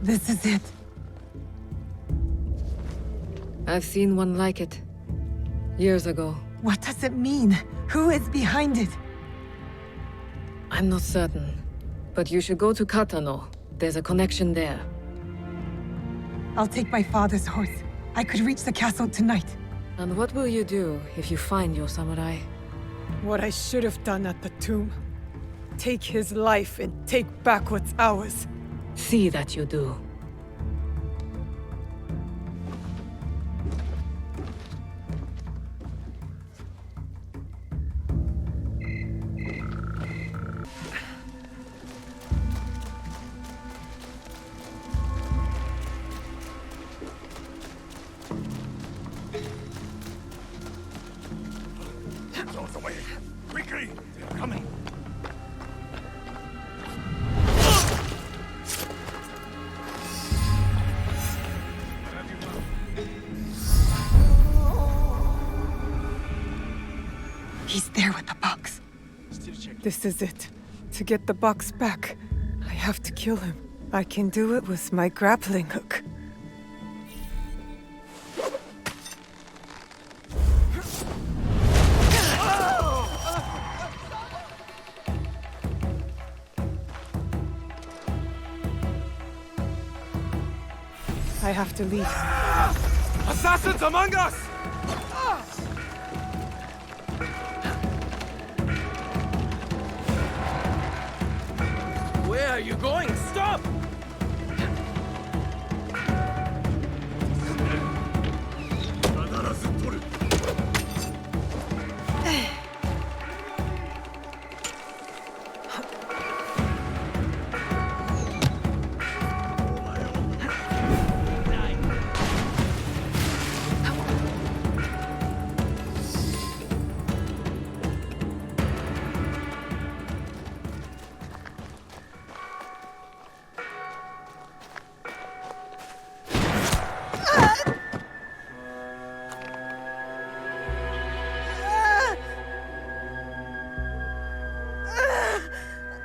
This is it. I've seen one like it. Years ago. What does it mean? Who is behind it? I'm not certain. But you should go to Katano. There's a connection there. I'll take my father's horse. I could reach the castle tonight. And what will you do if you find your samurai? What I should have done at the tomb. Take his life and take back what's ours. See that you do. He's there with the box. This is it. To get the box back, I have to kill him. I can do it with my grappling hook. I have to leave. Assassins among us! Where are you going? Stop!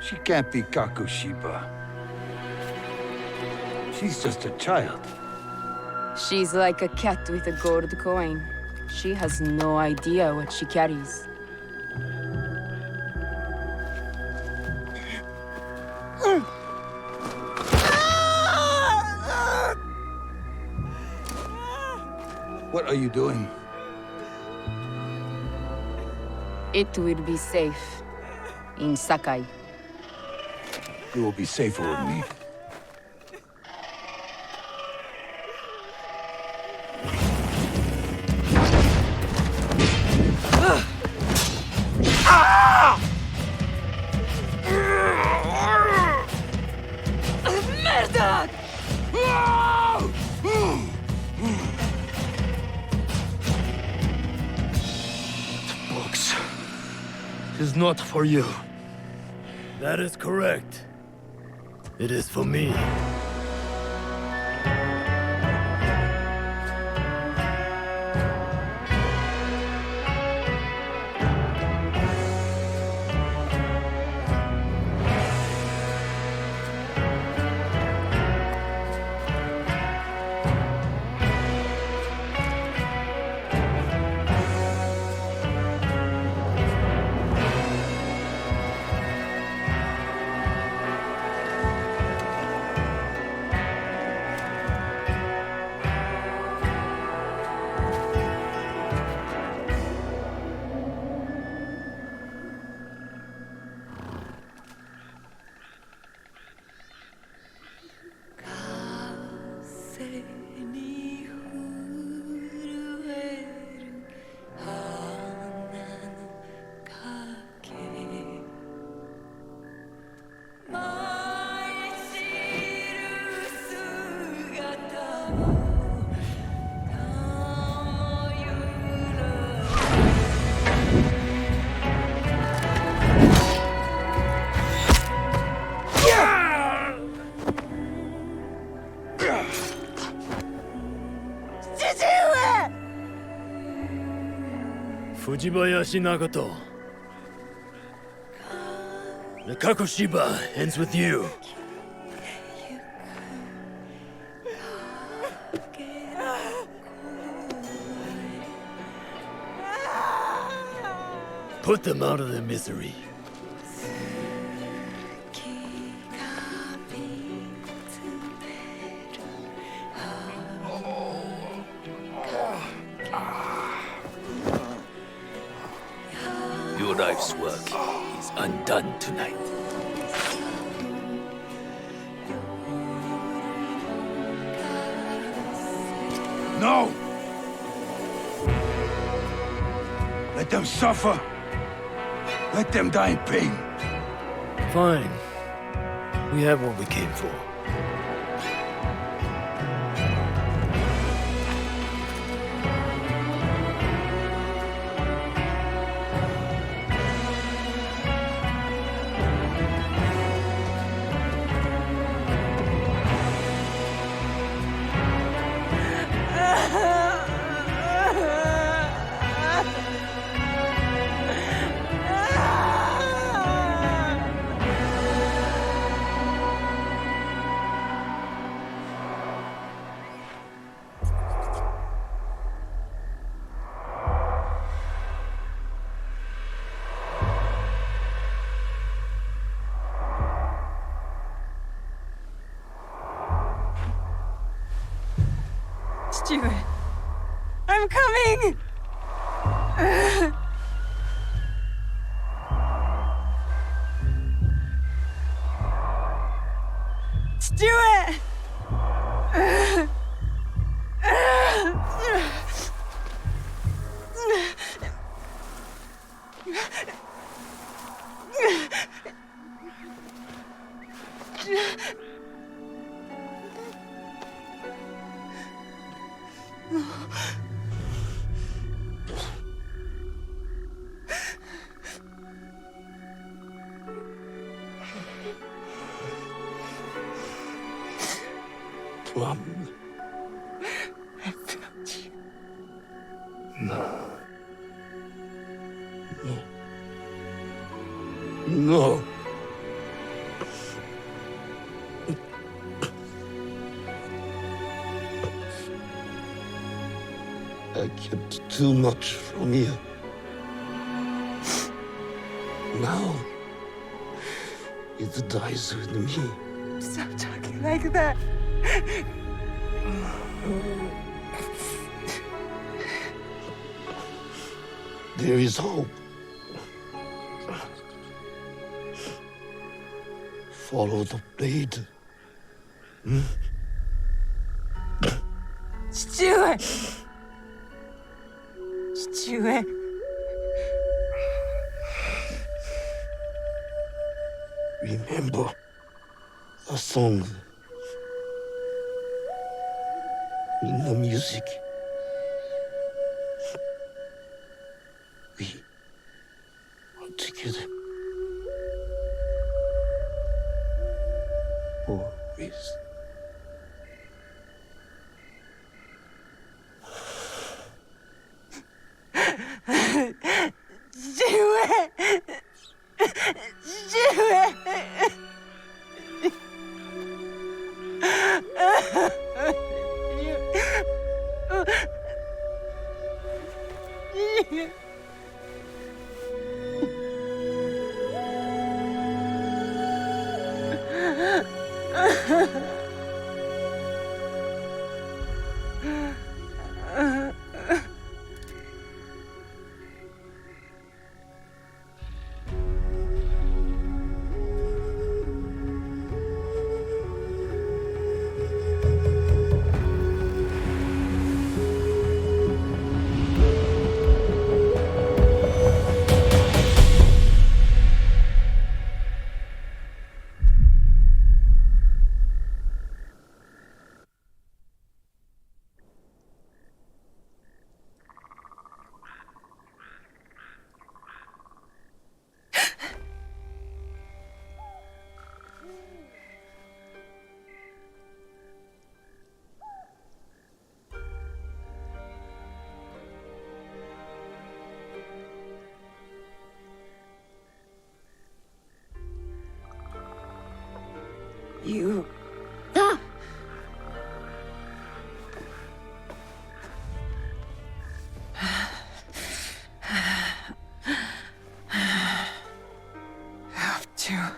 She can't be Kakushiba. She's just a child. She's like a cat with a gold coin. She has no idea what she carries. What are you doing? It will be safe in Sakai. You will be safer with me. Merda! Books. Is not for you. That is correct. It is for me. Fujibayashi Nagato. The Kakushiba ends with you. Put them out of their misery. Your life's work is undone tonight. No! Let them suffer. Let them die in pain. Fine. We have what we came for. Stuart, I'm coming! Stuart! Plum. I found you. No. No. I kept too much from you. Now, it dies with me. Stop talking like that. There is hope. Follow the blade. Stuart! Stuart. Remember the song in the music. We are together. Always. Stuart! Stuart! You... have to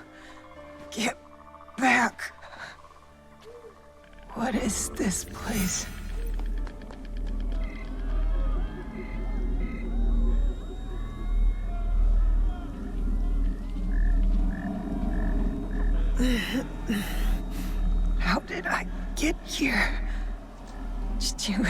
get back. What is this place? How did I get here? Stuart.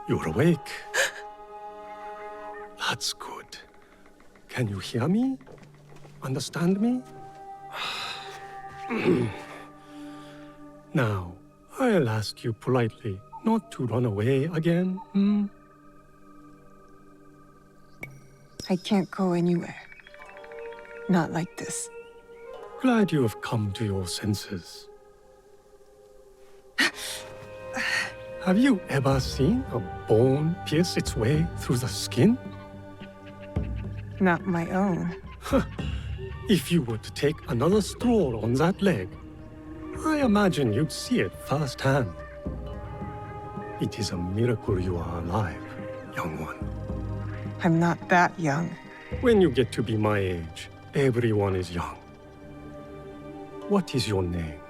You're awake. That's good. Can you hear me? Understand me? Now, I'll ask you politely not to run away again, I can't go anywhere. Not like this. Glad you have come to your senses. Have you ever seen a bone pierce its way through the skin? Not my own. If you were to take another stroll on that leg, I imagine you'd see it firsthand. It is a miracle you are alive, young one. I'm not that young. When you get to be my age, everyone is young. What is your name?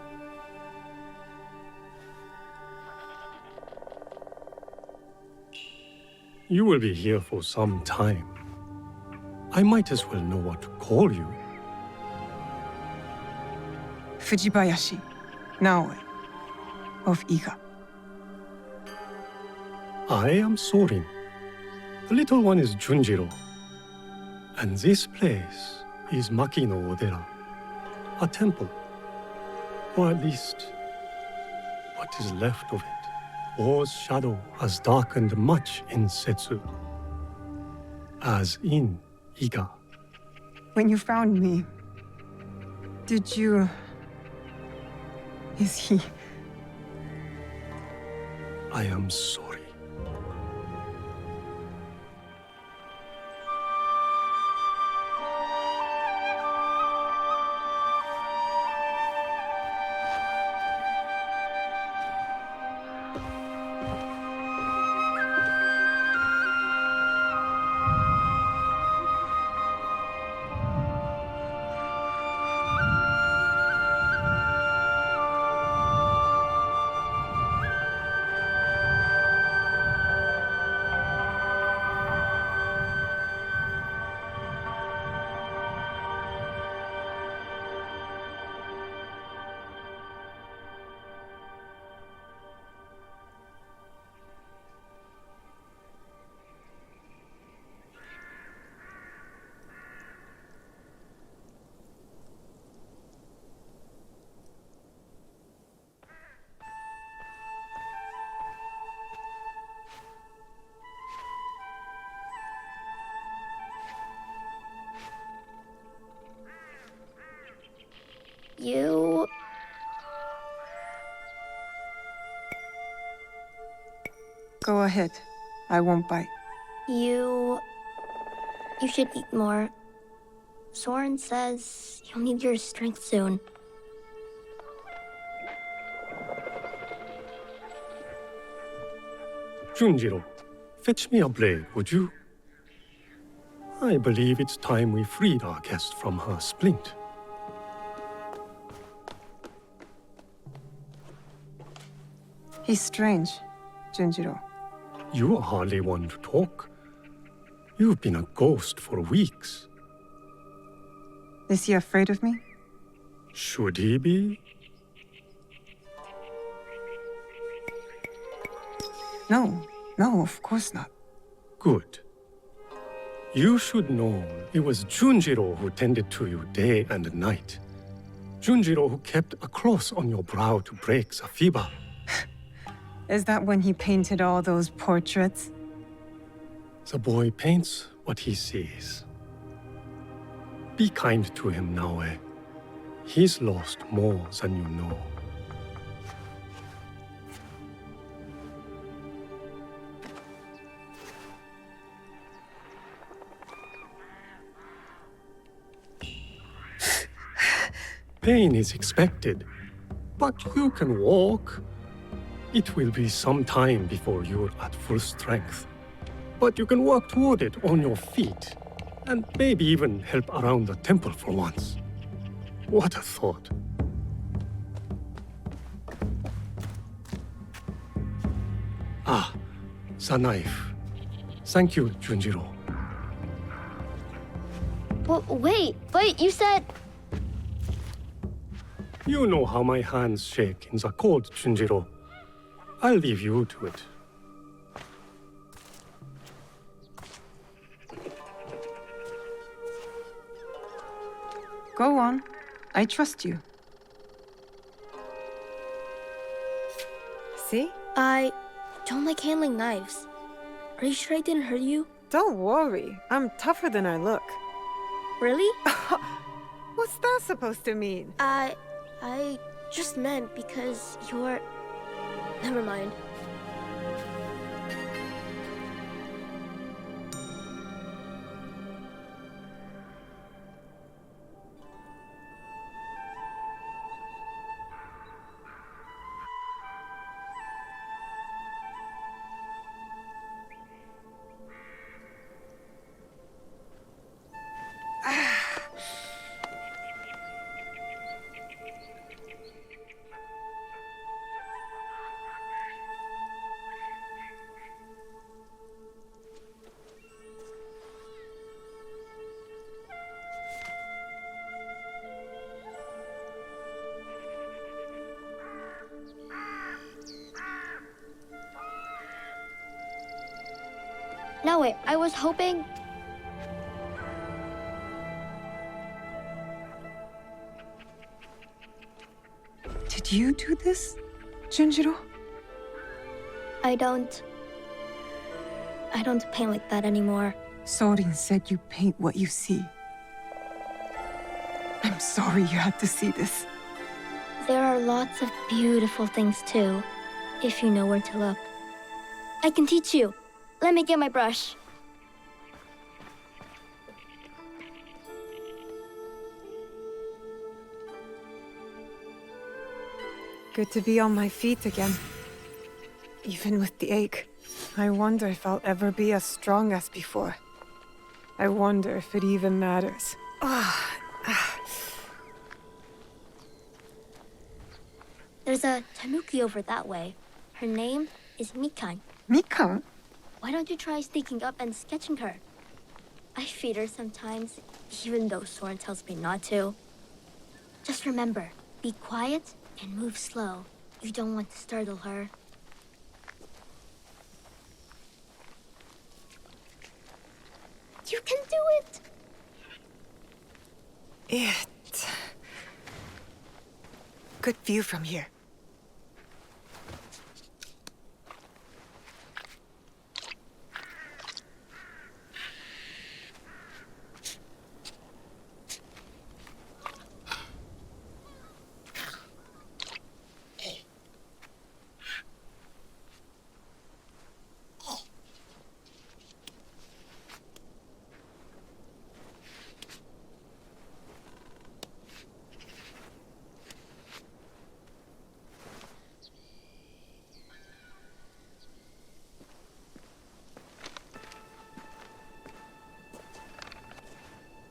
You will be here for some time. I might as well know what to call you. Fujibayashi, Naoe, of Iga. I am Sorin. The little one is Junjiro. And this place is Makino Odera, a temple. Or at least, what is left of it. War's shadow has darkened much in Setsu, as in Iga. When you found me, did you... Is he... I am sorry. You... Go ahead. I won't bite. You should eat more. Soren says you'll need your strength soon. Junjiro, fetch me a blade, would you? I believe it's time we freed our guest from her splint. He's strange, Junjiro. You are hardly one to talk. You've been a ghost for weeks. Is he afraid of me? Should he be? No, of course not. Good. You should know it was Junjiro who tended to you day and night. Junjiro who kept a cross on your brow to break the fever. Is that when he painted all those portraits? The boy paints what he sees. Be kind to him, Naoe. He's lost more than you know. Pain is expected, but you can walk. It will be some time before you're at full strength. But you can walk toward it on your feet, and maybe even help around the temple for once. What a thought. Ah, the knife. Thank you, Junjiro. Wait, you said... You know how my hands shake in the cold, Junjiro. I'll leave you to it. Go on. I trust you. See? I don't like handling knives. Are you sure I didn't hurt you? Don't worry. I'm tougher than I look. Really? What's that supposed to mean? I just meant because you're... Never mind. Naoe, I was hoping... Did you do this, Junjiro? I don't paint like that anymore. Sorin said you paint what you see. I'm sorry you had to see this. There are lots of beautiful things too, if you know where to look. I can teach you. Let me get my brush. Good to be on my feet again. Even with the ache. I wonder if I'll ever be as strong as before. I wonder if it even matters. There's a tanuki over that way. Her name is Mikan. Mikan? Why don't you try sneaking up and sketching her? I feed her sometimes, even though Soren tells me not to. Just remember, be quiet and move slow. You don't want to startle her. You can do it! Good view from here.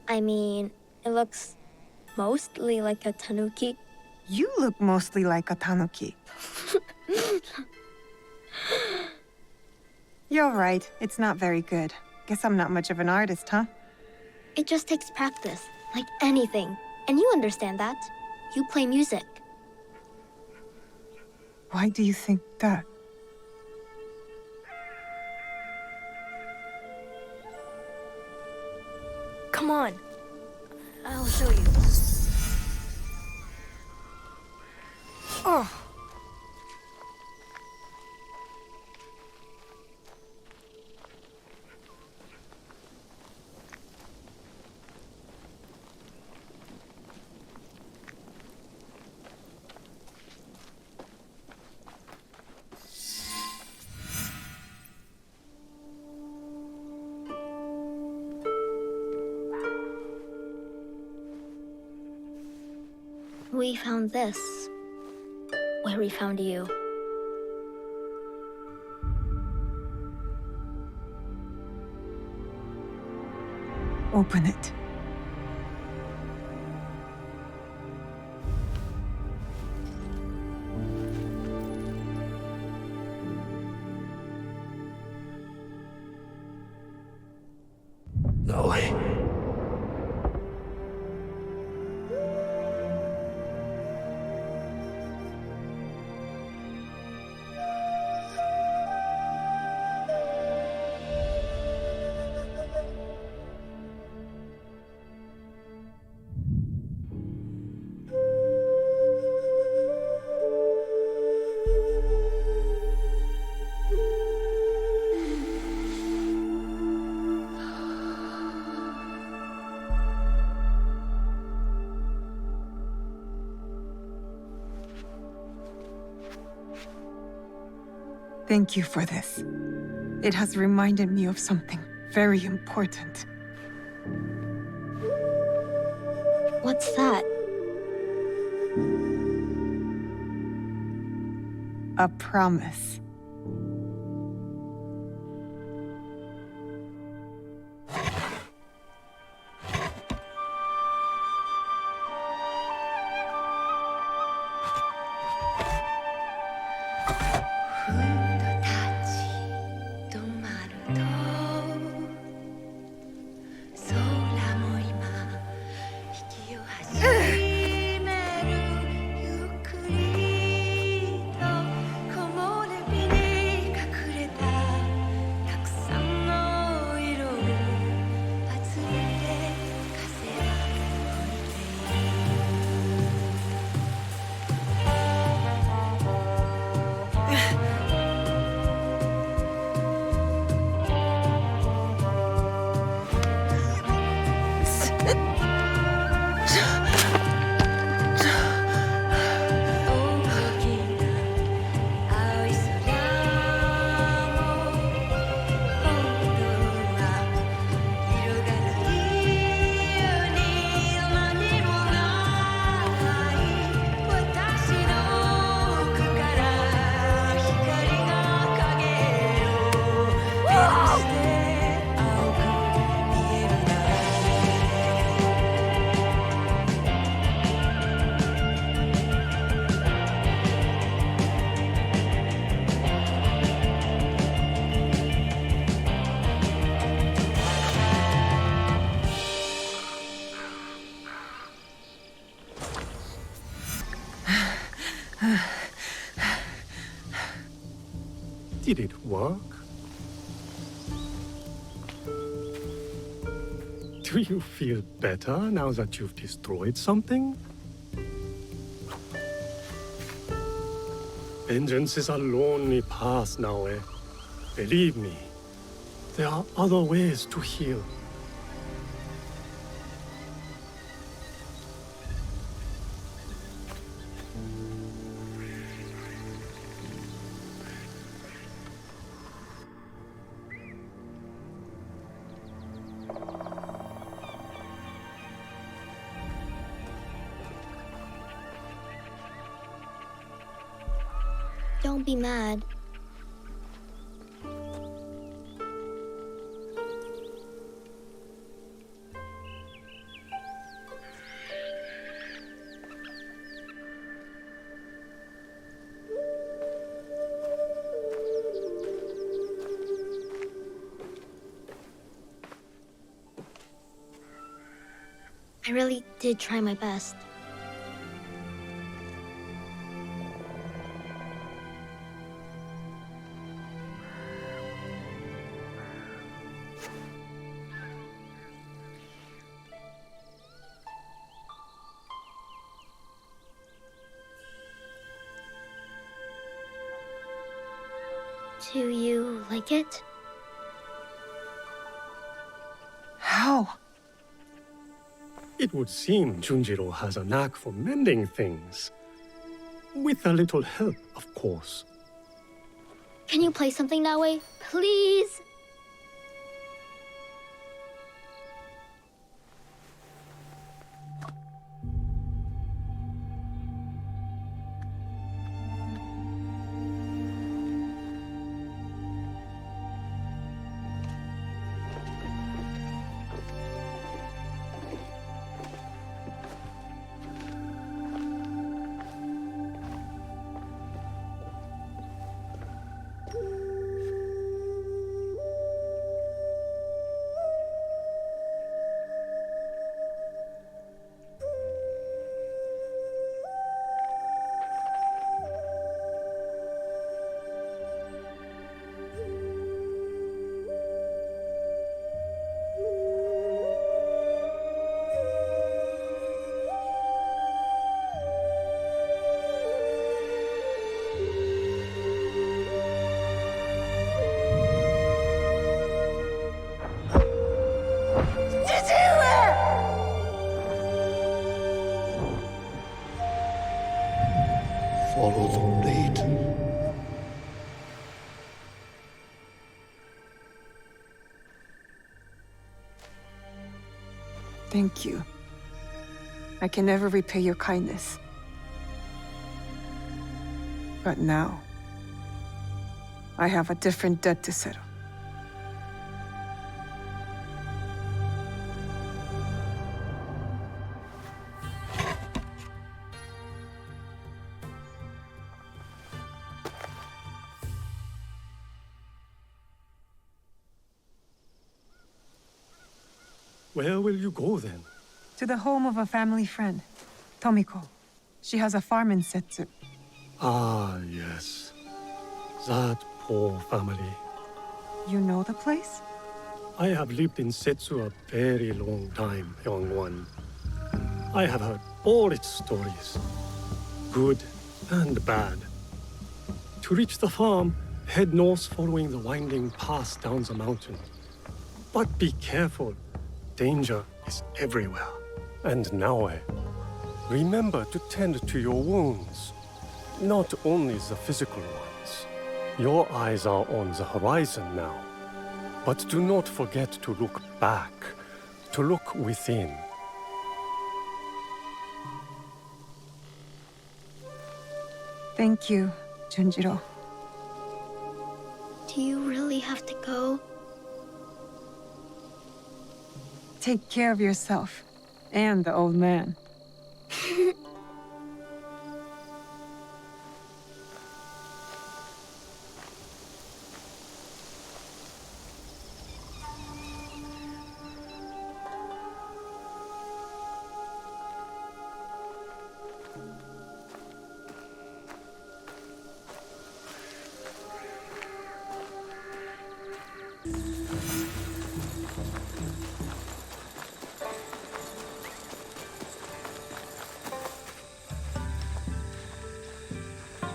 I mean, it looks mostly like a tanuki. You look mostly like a tanuki. You're right, it's not very good. Guess I'm not much of an artist, huh? It just takes practice, like anything. And you understand that. You play music. Why do you think that? Come on. I'll show you. Oh. We found this. Where we found you. Open it. Naoe. Thank you for this. It has reminded me of something very important. What's that? A promise. Did it work? Do you feel better now that you've destroyed something? Vengeance is a lonely path, Naoe. Believe me, there are other ways to heal. Don't be mad. I really did try my best. Do you like it? How? It would seem Junjiro has a knack for mending things. With a little help, of course. Can you play something, Naoe? Please? Follow the blade. Thank you. I can never repay your kindness. But now, I have a different debt to settle. Where will you go then? To the home of a family friend, Tomiko. She has a farm in Setsu. Ah, yes. That poor family. You know the place? I have lived in Setsu a very long time, young one. I have heard all its stories, good and bad. To reach the farm, head north following the winding path down the mountain. But be careful. Danger is everywhere. And Naoe, remember to tend to your wounds. Not only the physical ones. Your eyes are on the horizon now. But do not forget to look back, to look within. Thank you, Junjiro. Do you really have to go? Take care of yourself and the old man.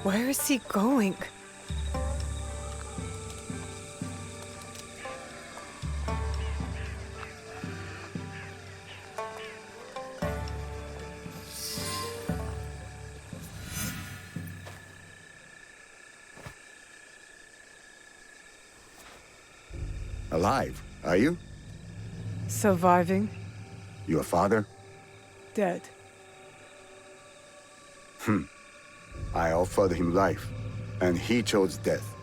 Where is he going? Alive, are you? Surviving. Your father? Dead. I offered him life, and he chose death.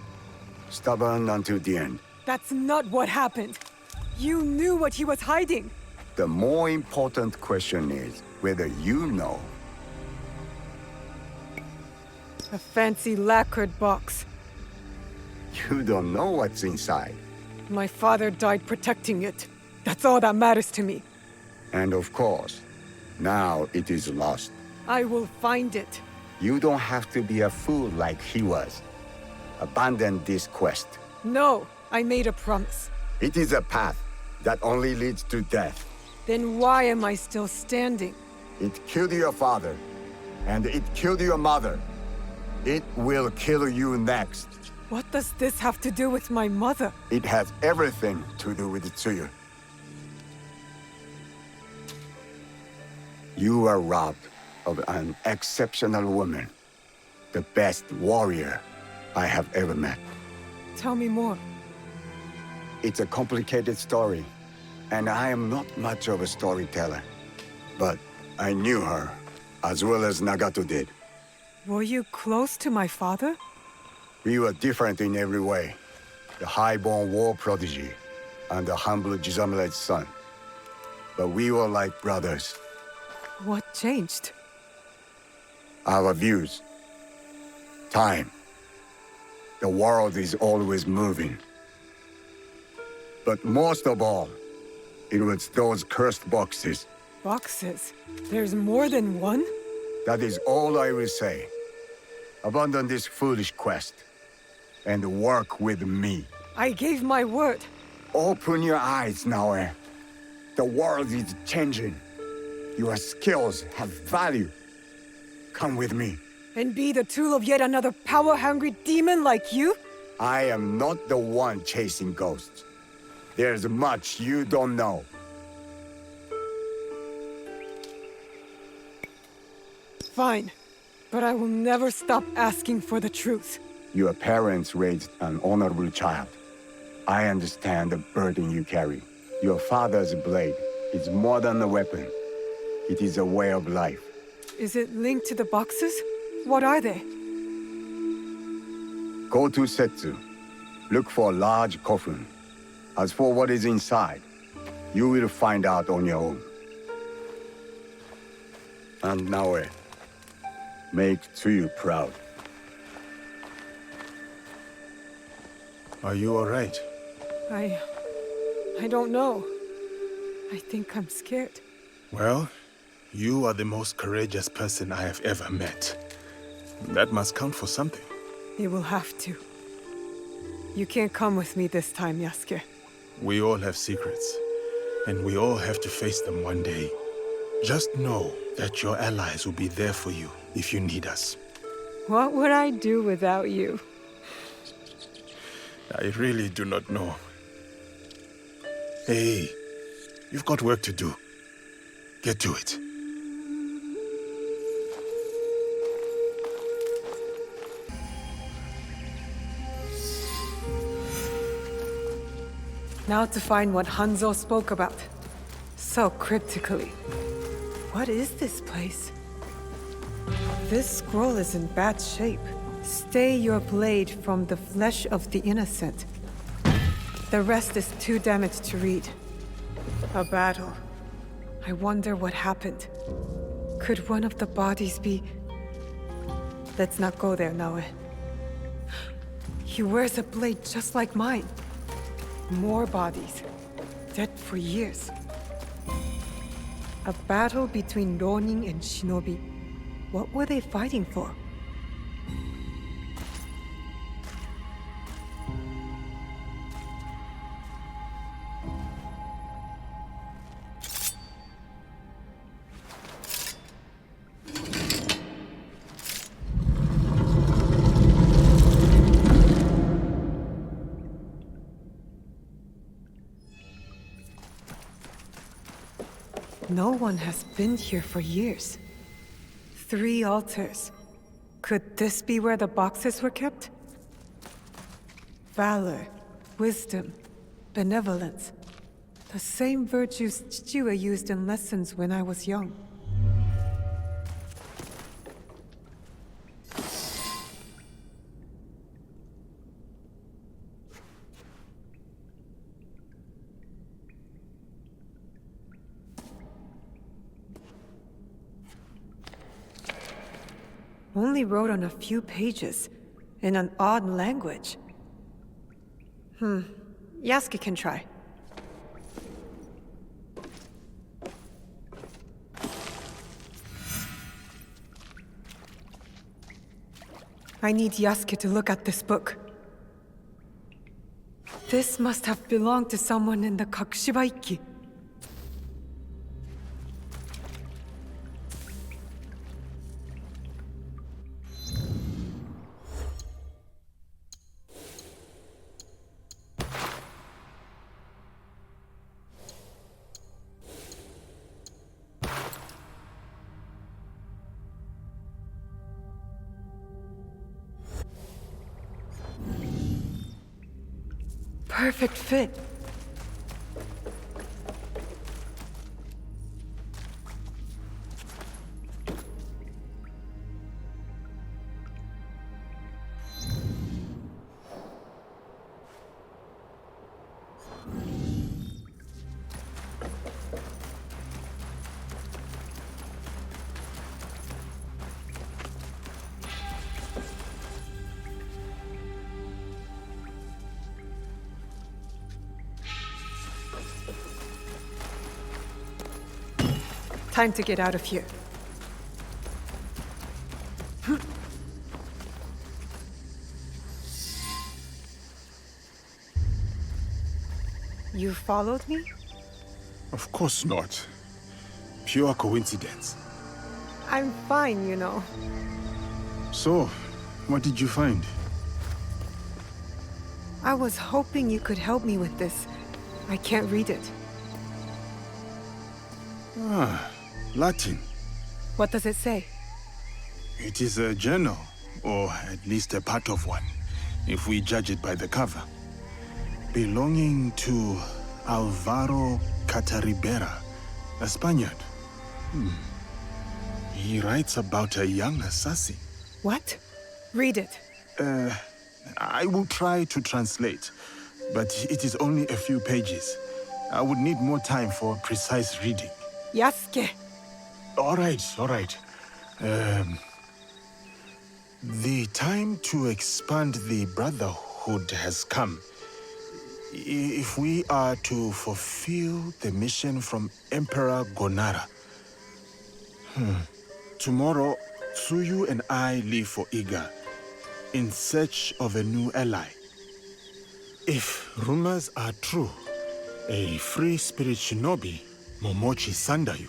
Stubborn until the end. That's not what happened. You knew what he was hiding. The more important question is whether you know. A fancy lacquered box. You don't know what's inside. My father died protecting it. That's all that matters to me. And of course, Now it is lost. I will find it. You don't have to be a fool like he was. Abandon this quest. No, I made a promise. It is a path that only leads to death. Then why am I still standing? It killed your father, and it killed your mother. It will kill you next. What does this have to do with my mother? It has everything to do with Tsuyu. You were robbed of an exceptional woman. The best warrior I have ever met. Tell me more. It's a complicated story, and I am not much of a storyteller. But I knew her, as well as Nagato did. Were you close to my father? We were different in every way. The high-born war prodigy, and the humble Jizamure's son. But we were like brothers. What changed? Our views. Time. The world is always moving. But most of all, it was those cursed boxes. Boxes? There's more than one? That is all I will say. Abandon this foolish quest, and work with me. I gave my word. Open your eyes, Naoe. The world is changing. Your skills have value. Come with me. And be the tool of yet another power-hungry demon like you? I am not the one chasing ghosts. There's much you don't know. Fine, but I will never stop asking for the truth. Your parents raised an honorable child. I understand the burden you carry. Your father's blade is more than a weapon. It is a way of life. Is it linked to the boxes? What are they? Go to Setsu. Look for a large coffin. As for what is inside, you will find out on your own. And Naoe, make Tsuyu proud. Are you all right? I don't know. I think I'm scared. Well, you are the most courageous person I have ever met. That must count for something. You will have to. You can't come with me this time, Yasuke. We all have secrets, and we all have to face them one day. Just know that your allies will be there for you if you need us. What would I do without you? I really do not know. Hey, you've got work to do. Get to it. Now to find what Hanzo spoke about. So cryptically. What is this place? This scroll is in bad shape. Stay your blade from the flesh of the innocent. The rest is too damaged to read. A battle. I wonder what happened. Could one of the bodies be... Let's not go there, Naoe. He wears a blade just like mine. More bodies. Dead for years. A battle between Ronin and shinobi. What were they fighting for? No one has been here for years. 3 altars. Could this be where the boxes were kept? Valor, wisdom, benevolence. The same virtues Chichiwa used in lessons when I was young. Only wrote on a few pages, in an odd language. Yasuke can try. I need Yasuke to look at this book. This must have belonged to someone in the Kakushibaiki. Perfect fit. Time to get out of here. You followed me? Of course not. Pure coincidence. I'm fine, you know. So, what did you find? I was hoping you could help me with this. I can't read it. Ah, Latin. What does it say? It is a journal, or at least a part of one, if we judge it by the cover. Belonging to Alvaro Cataribera, a Spaniard. He writes about a young assassin. What? Read it. I will try to translate, but it is only a few pages. I would need more time for precise reading. Yasuke! All right. The time to expand the Brotherhood has come. If we are to fulfill the mission from Emperor Gonara. Tomorrow, Tsuyu and I leave for Iga, in search of a new ally. If rumors are true, a free spirit shinobi, Momochi Sandayu,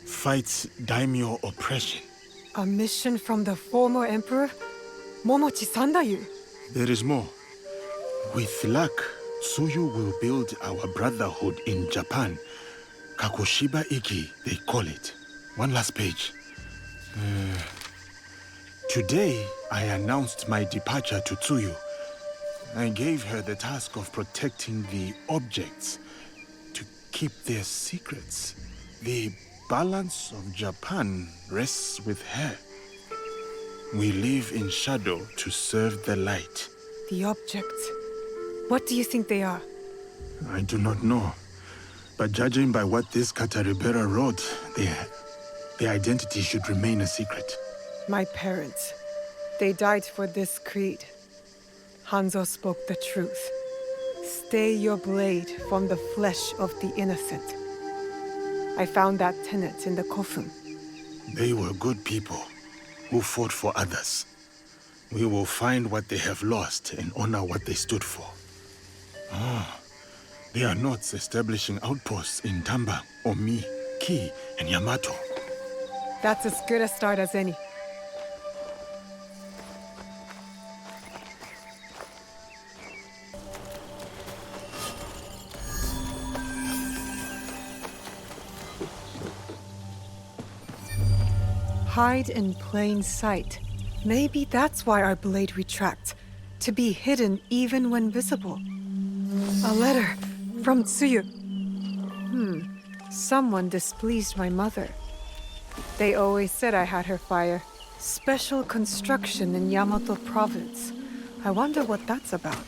fights daimyo oppression. A mission from the former emperor? Momochi Sandayu? There is more. With luck, Tsuyu will build our brotherhood in Japan. Kakushiba Iki, they call it. One last page. Today, I announced my departure to Tsuyu. I gave her the task of protecting the objects, to keep their secrets. The balance of Japan rests with her. We live in shadow to serve the light. The objects. What do you think they are? I do not know. But judging by what this Cataribera wrote, their identity should remain a secret. My parents. They died for this creed. Hanzo spoke the truth. Stay your blade from the flesh of the innocent. I found that tenet in the coffin. They were good people who fought for others. We will find what they have lost and honor what they stood for. They are not establishing outposts in Tamba, Omi, Ki, and Yamato. That's as good a start as any. Hide in plain sight. Maybe that's why our blade retracts. To be hidden even when visible. A letter from Tsuyu. Someone displeased my mother. They always said I had her fire. Special construction in Yamato Province. I wonder what that's about.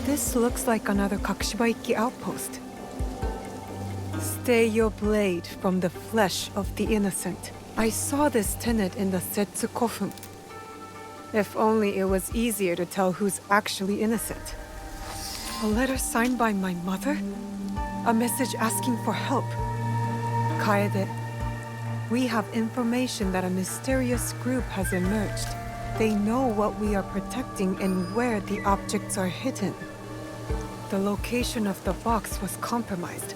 This looks like another Kakushibaiki outpost. Stay your blade from the flesh of the innocent. I saw this tenet in the Setsu Kofun. If only it was easier to tell who's actually innocent. A letter signed by my mother? A message asking for help. Kaede, We have information that a mysterious group has emerged. They know what we are protecting and where the objects are hidden. The location of the box was compromised.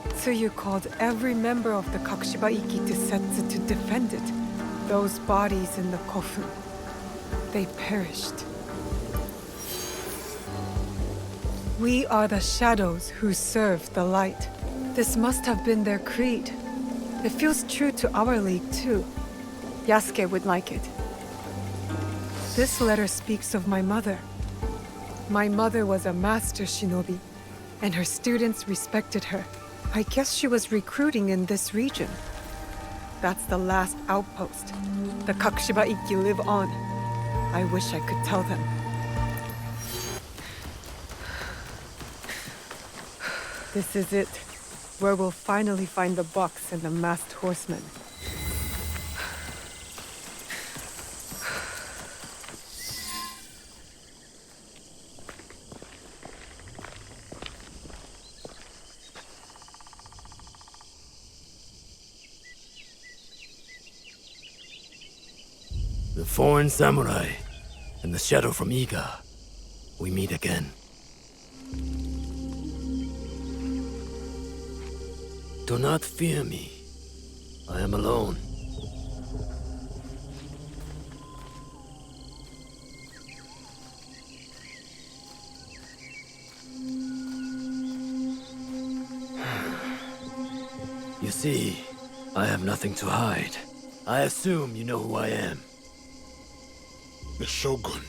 Tsuyu called every member of the Kakushiba Ikki to Setsu to defend it. Those bodies in the kofun, they perished. We are the shadows who serve the light. This must have been their creed. It feels true to our league, too. Yasuke would like it. This letter speaks of my mother. My mother was a master shinobi, and her students respected her. I guess she was recruiting in this region. That's the last outpost. The Kakushiba Ikki live on. I wish I could tell them. This is it, where we'll finally find the box and the masked horseman. The foreign samurai and the shadow from Iga. We meet again. Do not fear me. I am alone. You see, I have nothing to hide. I assume you know who I am. The Shogun,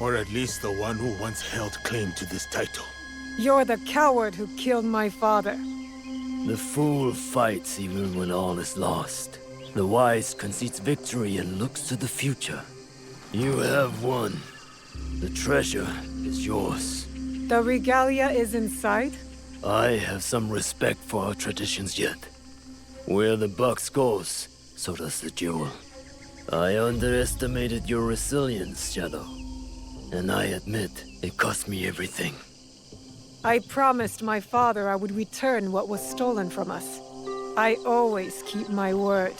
or at least the one who once held claim to this title. You're the coward who killed my father. The fool fights even when all is lost. The wise concedes victory and looks to the future. You have won. The treasure is yours. The regalia is inside? I have some respect for our traditions yet. Where the box goes, so does the jewel. I underestimated your resilience, Shadow. And I admit, it cost me everything. I promised my father I would return what was stolen from us. I always keep my word.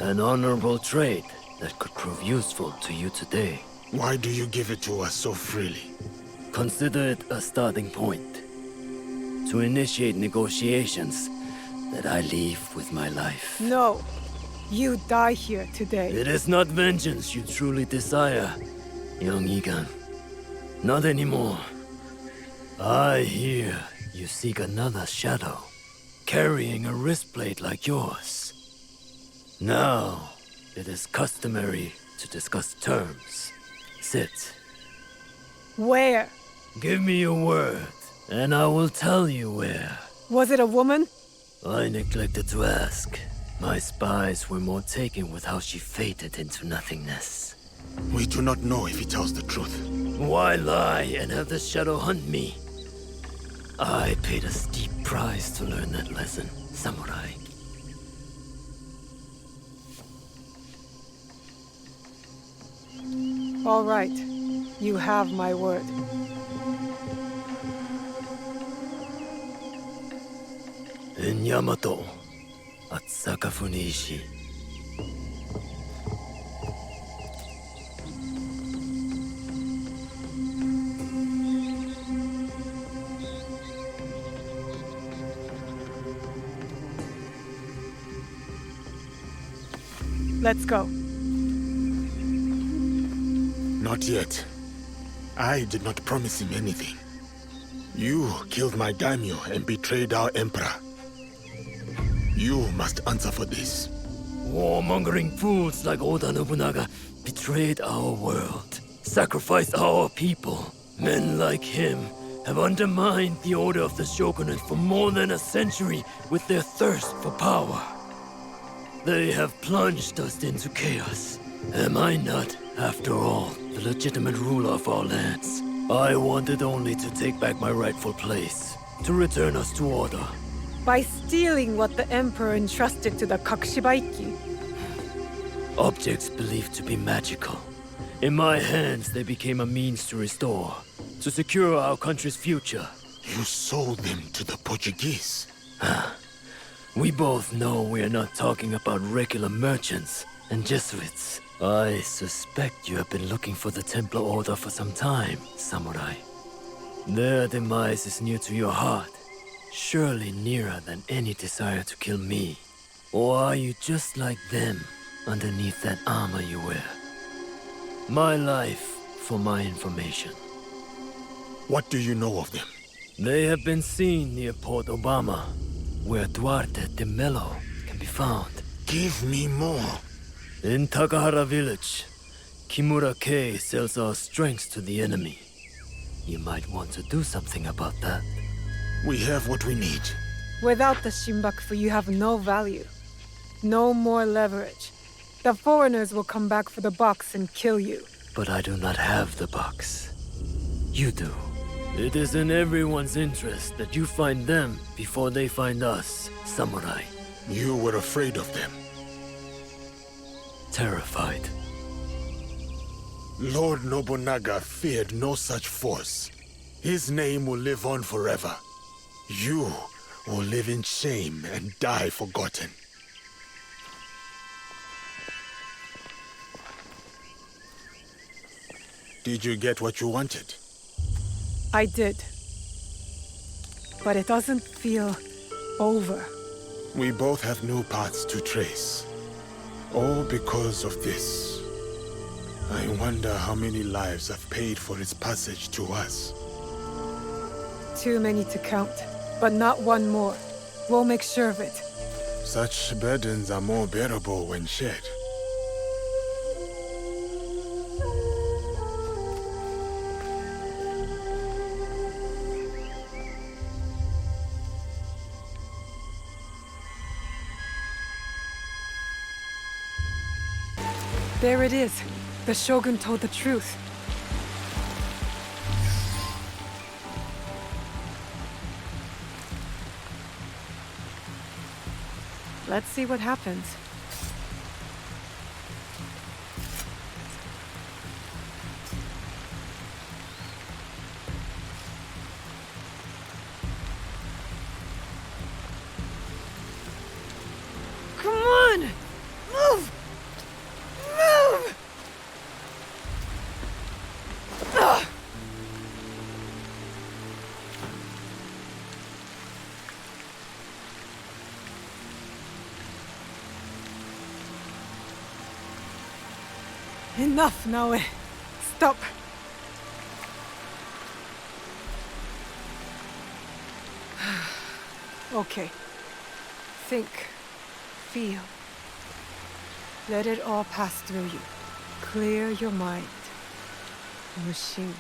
An honorable trait that could prove useful to you today. Why do you give it to us so freely? Consider it a starting point. To initiate negotiations that I leave with my life. No. You die here today. It is not vengeance you truly desire, young Igan. Not anymore. I hear you seek another shadow, carrying a wristblade like yours. Now, it is customary to discuss terms. Sit. Where? Give me your word, and I will tell you where. Was it a woman? I neglected to ask. My spies were more taken with how she faded into nothingness. We do not know if he tells the truth. Why lie and have the shadow hunt me? I paid a steep price to learn that lesson, samurai. All right. You have my word. In Yamato, at Sakafuniishi. Let's go. Not yet. I did not promise him anything. You killed my daimyo and betrayed our emperor. You must answer for this. Warmongering fools like Oda Nobunaga betrayed our world, sacrificed our people. Men like him have undermined the order of the shogunate for more than a century with their thirst for power. They have plunged us into chaos. Am I not, after all, the legitimate ruler of our lands? I wanted only to take back my rightful place, to return us to order. By stealing what the Emperor entrusted to the Kakushiba Ikki. Objects believed to be magical. In my hands, they became a means to restore, to secure our country's future. You sold them to the Portuguese. We both know we're not talking about regular merchants and Jesuits. I suspect you have been looking for the Templar Order for some time, Samurai. Their demise is near to your heart, surely nearer than any desire to kill me. Or are you just like them, underneath that armor you wear? My life for my information. What do you know of them? They have been seen near Port Obama, where Duarte de Mello can be found. Give me more. In Takahara village, Kimura K sells our strengths to the enemy. You might want to do something about that. We have what we need. Without the Shimbakufu, you have no value. No more leverage. The foreigners will come back for the box and kill you. But I do not have the box. You do. It is in everyone's interest that you find them before they find us, Samurai. You were afraid of them. Terrified. Lord Nobunaga feared no such force. His name will live on forever. You will live in shame and die forgotten. Did you get what you wanted? I did. But it doesn't feel over. We both have new paths to trace. All because of this. I wonder how many lives have paid for its passage to us. Too many to count, but not one more. We'll make sure of it. Such burdens are more bearable when shared. There it is. The Shogun told the truth. Let's see what happens. Come on! Move! Move! Ugh. Enough, Naoe. Stop. Okay. Think. Feel. Let it all pass through you. Clear your mind. Machine.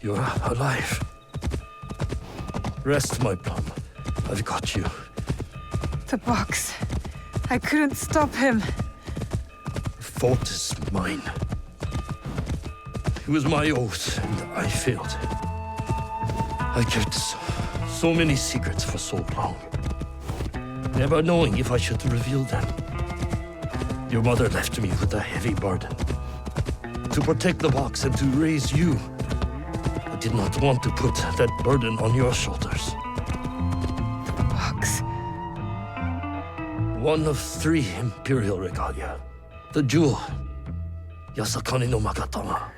You're alive. Rest, my plum. I've got you. The box. I couldn't stop him. The fault is mine. It was my oath, and I failed. I kept so many secrets for so long, never knowing if I should reveal them. Your mother left me with a heavy burden. To protect the box and to raise you. I did not want to put that burden on your shoulders. The box. One of 3 imperial regalia. The jewel, Yasakani no Magatama.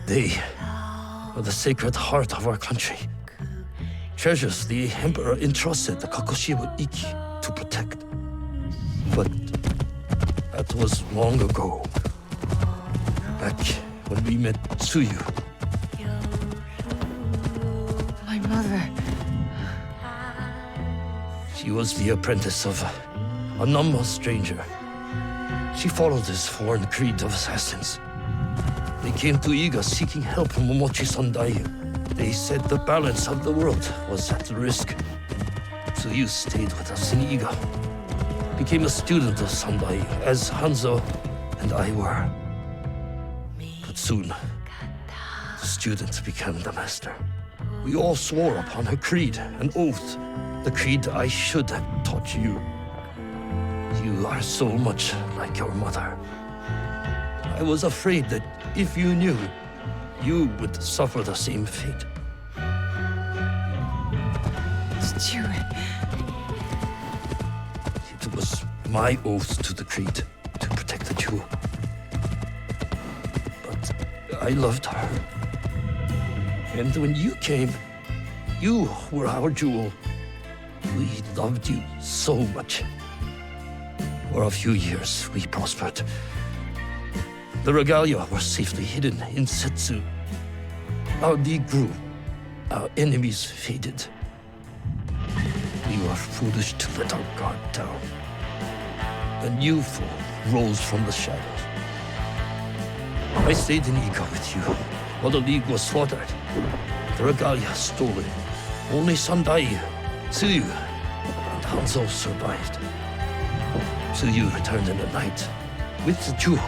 They are the sacred heart of our country. Treasures the Emperor entrusted the Kakushiwa Iki to protect. But that was long ago. Back when we met Tsuyu. My mother. She was the apprentice of a number stranger. She followed this foreign creed of assassins. They came to Iga seeking help from Momochi Sandaiyu. They said the balance of the world was at risk. So you stayed with us in Iga. Became a student of Sandaiyu, as Hanzo and I were. But soon, the student became the master. We all swore upon her creed, an oath. The creed I should have taught you. You are so much like your mother. I was afraid that if you knew, you would suffer the same fate. It was my oath to the Creed to protect the jewel. But I loved her. And when you came, you were our jewel. We loved you so much. For a few years, we prospered. The regalia were safely hidden in Setsu. Our league grew. Our enemies faded. We were foolish to let our guard down. A new foe rose from the shadows. I stayed in Iga with you while the league was slaughtered. The regalia stolen. Only Sandai, Tsuyu, and Hanzo survived. Tsuyu returned in the night with the jewel.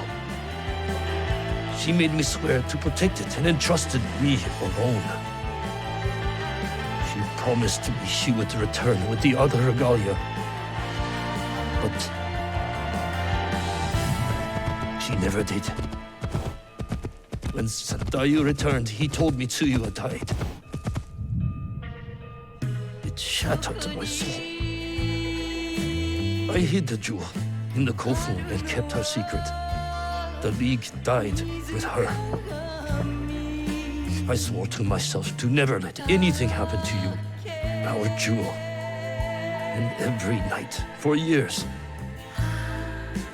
She made me swear to protect it and entrusted me alone. She promised me she would return with the other regalia. But she never did. When Sandayu returned, he told me Tsuyu had died. It shattered my soul. I hid the jewel in the Kofu and kept her secret. The League died with her. I swore to myself to never let anything happen to you, our jewel. And every night, for years,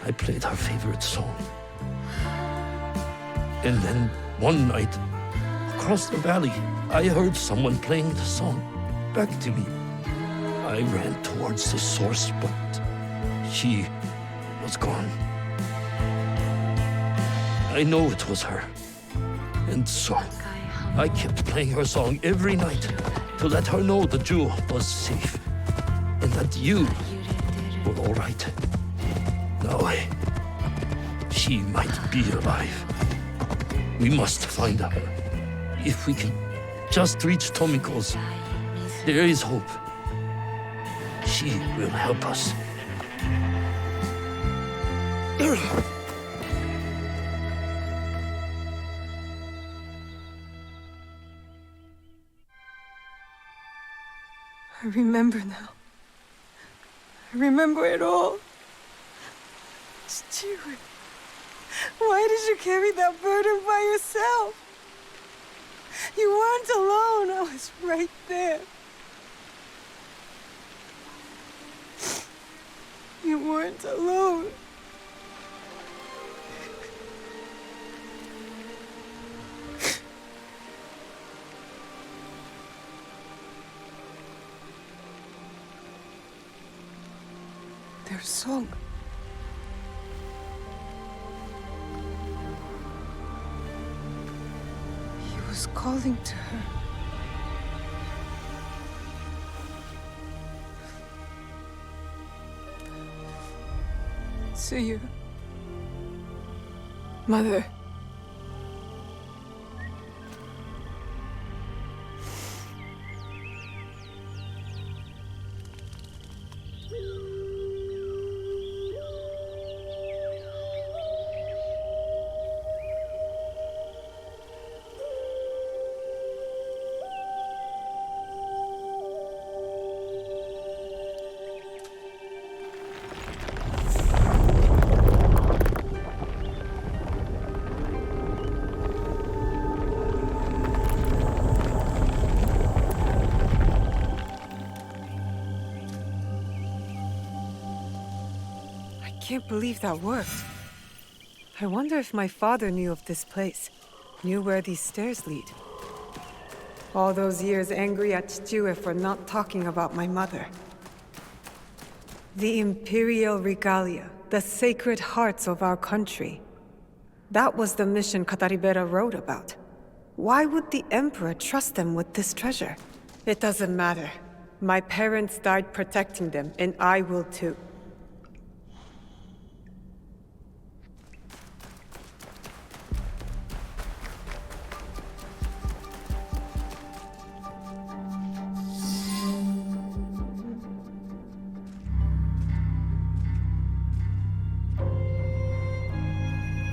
I played her favorite song. And then, one night, across the valley, I heard someone playing the song back to me. I ran towards the source, but she was gone. I know it was her. And so, I kept playing her song every night to let her know the jewel was safe and that you were all right. Naoe, she might be alive. We must find her. If we can just reach Tomiko's, there is hope. She will help us. I remember now. I remember it all. Stewart, why did you carry that burden by yourself? You weren't alone. I was right there. You weren't alone. Their song. He was calling to her. Tsuyu. Mother. I can't believe that worked. I wonder if my father knew of this place, knew where these stairs lead. All those years angry at Chichue for not talking about my mother. The Imperial Regalia, the sacred hearts of our country. That was the mission Kataribera wrote about. Why would the Emperor trust them with this treasure? It doesn't matter. My parents died protecting them, and I will too.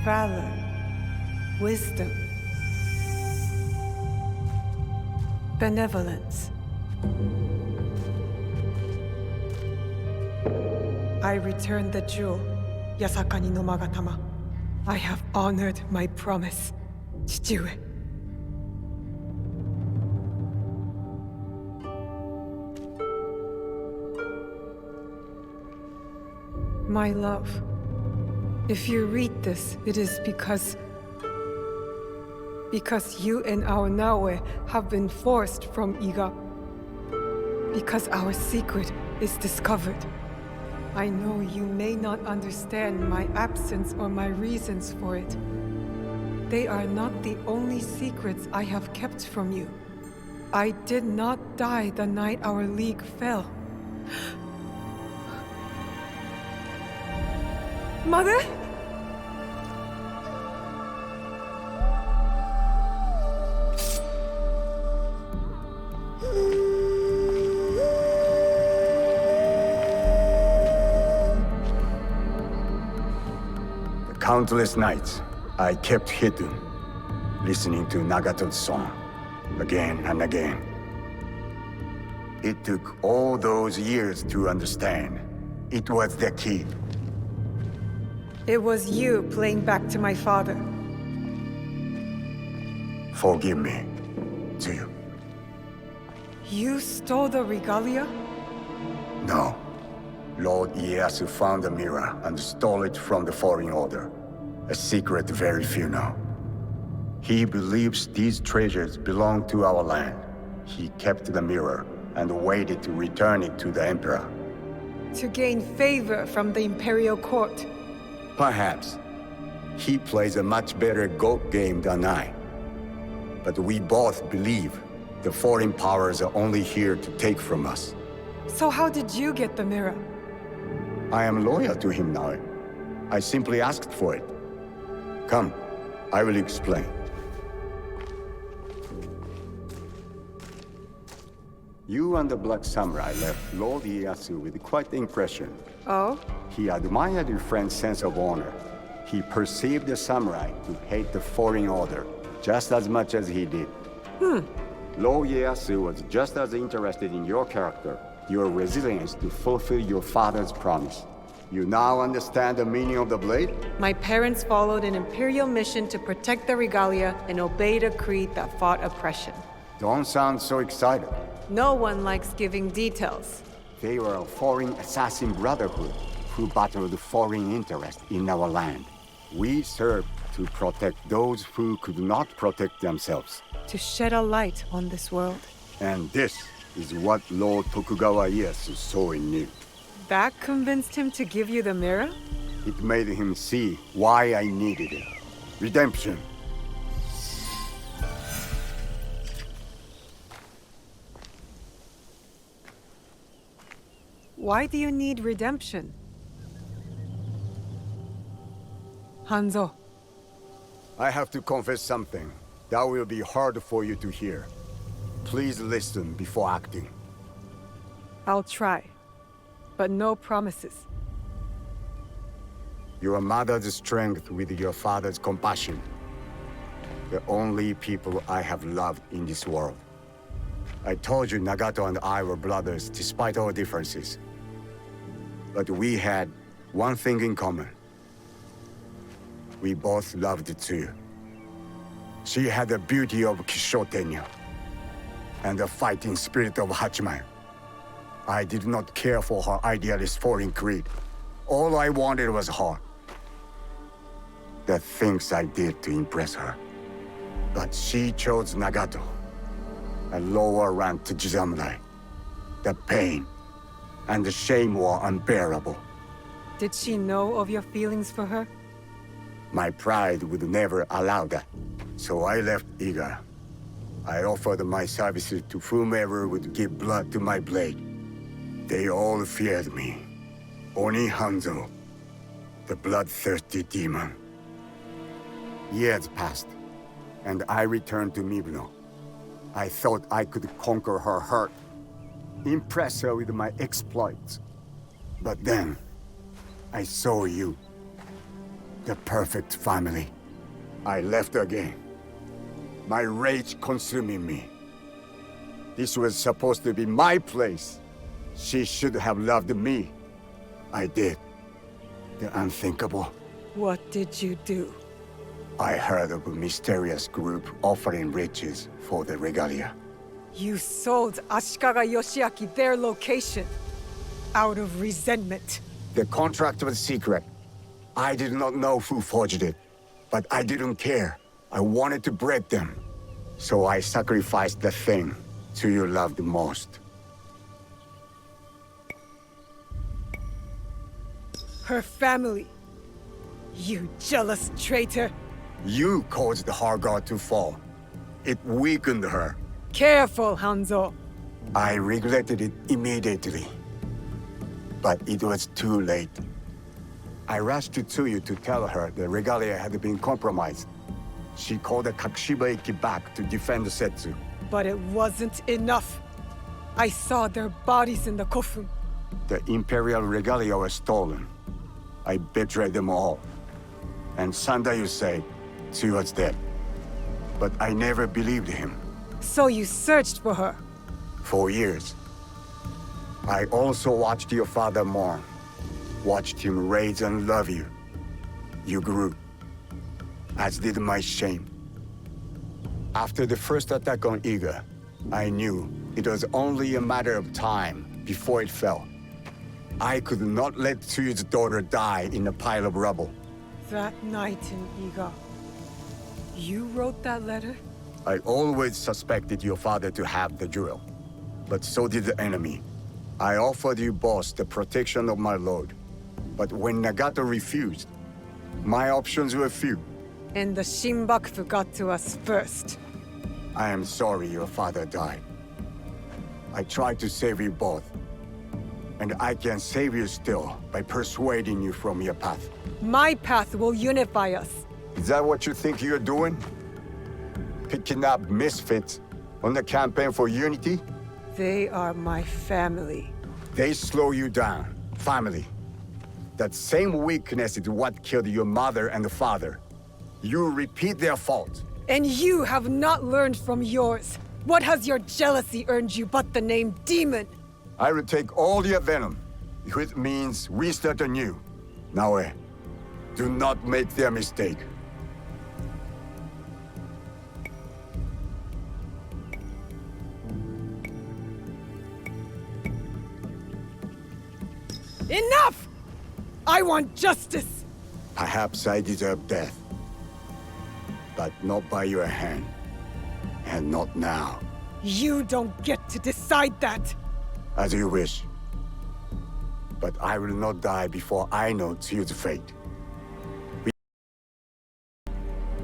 Valor, wisdom, benevolence. I return the jewel, Yasakani no Magatama. I have honored my promise, Chichiue. My love, if you read this, it is because you and our Naoe have been forced from Iga. Because our secret is discovered. I know you may not understand my absence or my reasons for it. They are not the only secrets I have kept from you. I did not die the night our league fell. Mother? Countless nights, I kept hidden, listening to Nagato's song, again and again. It took all those years to understand. It was the key. It was you playing back to my father. Forgive me, Tsuyu. You stole the regalia? No. Lord Ieyasu found the mirror and stole it from the Foreign Order. A secret very few know. He believes these treasures belong to our land. He kept the mirror and waited to return it to the Emperor. To gain favor from the Imperial Court. Perhaps. He plays a much better Go game than I. But we both believe the foreign powers are only here to take from us. So how did you get the mirror? I am loyal to him now. I simply asked for it. Come, I will explain. You and the Black Samurai left Lord Ieyasu with quite the impression. Oh? He admired your friend's sense of honor. He perceived the samurai to hate the Foreign Order just as much as he did. Lord Ieyasu was just as interested in your character, your resilience to fulfill your father's promise. You now understand the meaning of the blade? My parents followed an Imperial mission to protect the regalia and obeyed a creed that fought oppression. Don't sound so excited. No one likes giving details. They were a foreign assassin brotherhood who battled foreign interests in our land. We served to protect those who could not protect themselves. To shed a light on this world. And this is what Lord Tokugawa Ieyasu saw in you. That convinced him to give you the mirror? It made him see why I needed it. Redemption. Why do you need redemption? Hanzo. I have to confess something that will be hard for you to hear. Please listen before acting. I'll try, but no promises. Your mother's strength with your father's compassion. The only people I have loved in this world. I told you Nagato and I were brothers despite our differences. But we had one thing in common. We both loved Tsuyu. She had the beauty of Kishotenya and the fighting spirit of Hachiman. I did not care for her idealist foreign creed. All I wanted was her. The things I did to impress her. But she chose Nagato, a lower rank to Jisamurai. The pain and the shame were unbearable. Did she know of your feelings for her? My pride would never allow that. So I left Iga. I offered my services to whomever would give blood to my blade. They all feared me. Oni Hanzo, the bloodthirsty demon. Years passed, and I returned to Mibuno. I thought I could conquer her hurt, impress her with my exploits. But then, I saw you. The perfect family. I left again. My rage consuming me. This was supposed to be my place. She should have loved me. I did. The unthinkable. What did you do? I heard of a mysterious group offering riches for the regalia. You sold Ashikaga Yoshiaki their location. Out of resentment. The contract was secret. I did not know who forged it. But I didn't care. I wanted to break them. So I sacrificed the thing to you loved most. Her family. You jealous traitor. You caused her god to fall. It weakened her. Careful, Hanzo. I regretted it immediately. But it was too late. I rushed to Tsuyu to tell her the regalia had been compromised. She called the Kakushiba-iki back to defend Setsu. But it wasn't enough. I saw their bodies in the kofun. The Imperial regalia was stolen. I betrayed them all. And Sandayu said she was dead. But I never believed him. So you searched for her? For years. I also watched your father mourn. Watched him raise and love you. You grew. As did my shame. After the first attack on Iga, I knew it was only a matter of time before it fell. I could not let Tsuyu's daughter die in a pile of rubble. That night in Iga, you wrote that letter? I always suspected your father to have the jewel, but so did the enemy. I offered you both the protection of my lord, but when Nagato refused, my options were few. And the Shinbakufu got to us first. I am sorry your father died. I tried to save you both, and I can save you still by persuading you from your path. My path will unify us. Is that what you think you're doing? Picking up misfits on the campaign for unity? They are my family. They slow you down. Family. That same weakness is what killed your mother and father. You repeat their fault. And you have not learned from yours. What has your jealousy earned you but the name Demon? I will take all your venom, if it means we start anew. Naoe, do not make their mistake. Enough! I want justice! Perhaps I deserve death. But not by your hand. And not now. You don't get to decide that! As you wish. But I will not die before I know Tsuyu's fate.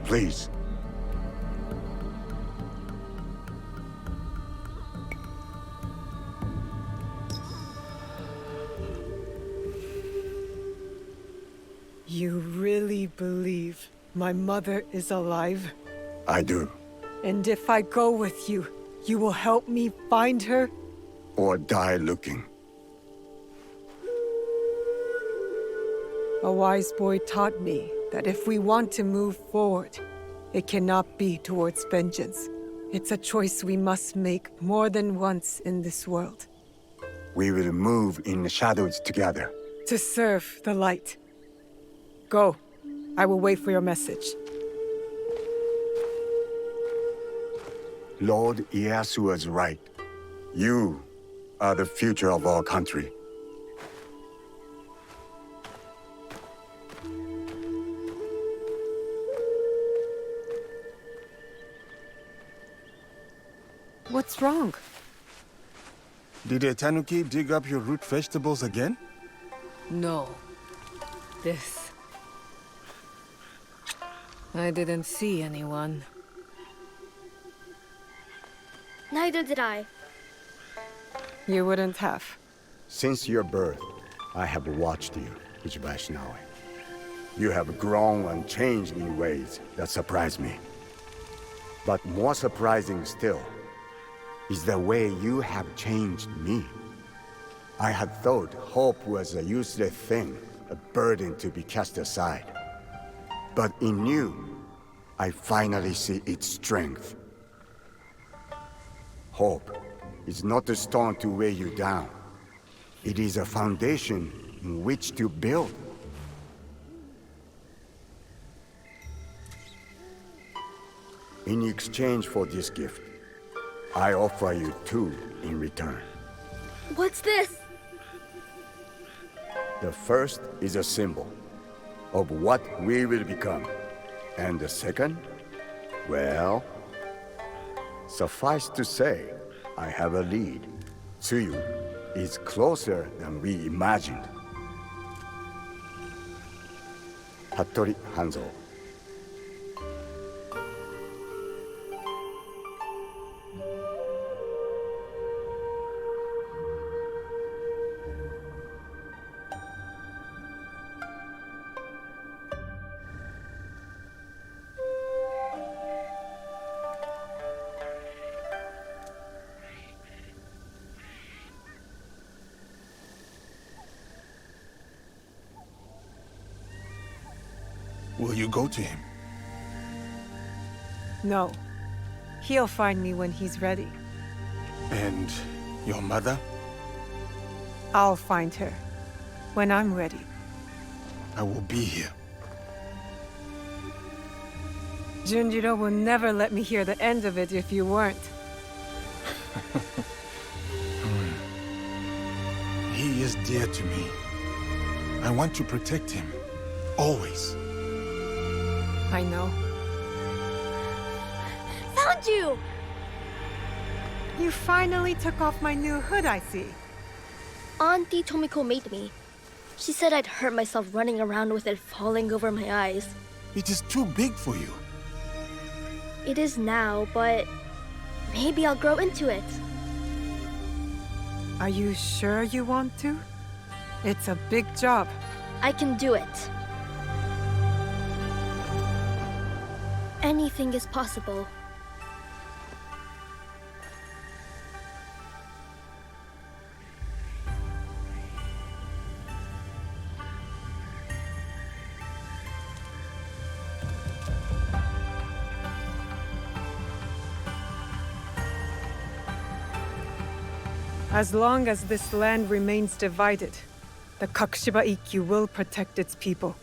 Please. You really believe my mother is alive? I do. And if I go with you, you will help me find her? Or die looking. A wise boy taught me that if we want to move forward, it cannot be towards vengeance. It's a choice we must make more than once in this world. We will move in the shadows together. To serve the light. Go. I will wait for your message. Lord Ieyasu was right. You are the future of our country. What's wrong? Did a tanuki dig up your root vegetables again? No. This. I didn't see anyone. Neither did I. You wouldn't have. Since your birth, I have watched you, Uchibashi Naoe. You have grown and changed in ways that surprise me. But more surprising still is the way you have changed me. I had thought hope was a useless thing, a burden to be cast aside. But in you, I finally see its strength. Hope is not a stone to weigh you down. It is a foundation in which to build. In exchange for this gift, I offer you 2 in return. What's this? The first is a symbol of what we will become. And the second, well, suffice to say, I have a lead. Tsuyu is closer than we imagined. Hattori Hanzo. Will you go to him? No. He'll find me when he's ready. And your mother? I'll find her. When I'm ready. I will be here. Junjiro will never let me hear the end of it if you weren't. He is dear to me. I want to protect him. Always. I know. Found you! You finally took off my new hood, I see. Auntie Tomiko made me. She said I'd hurt myself running around with it falling over my eyes. It is too big for you. It is now, but maybe I'll grow into it. Are you sure you want to? It's a big job. I can do it. Anything is possible. As long as this land remains divided, the Kakushiba Ikkyu will protect its people.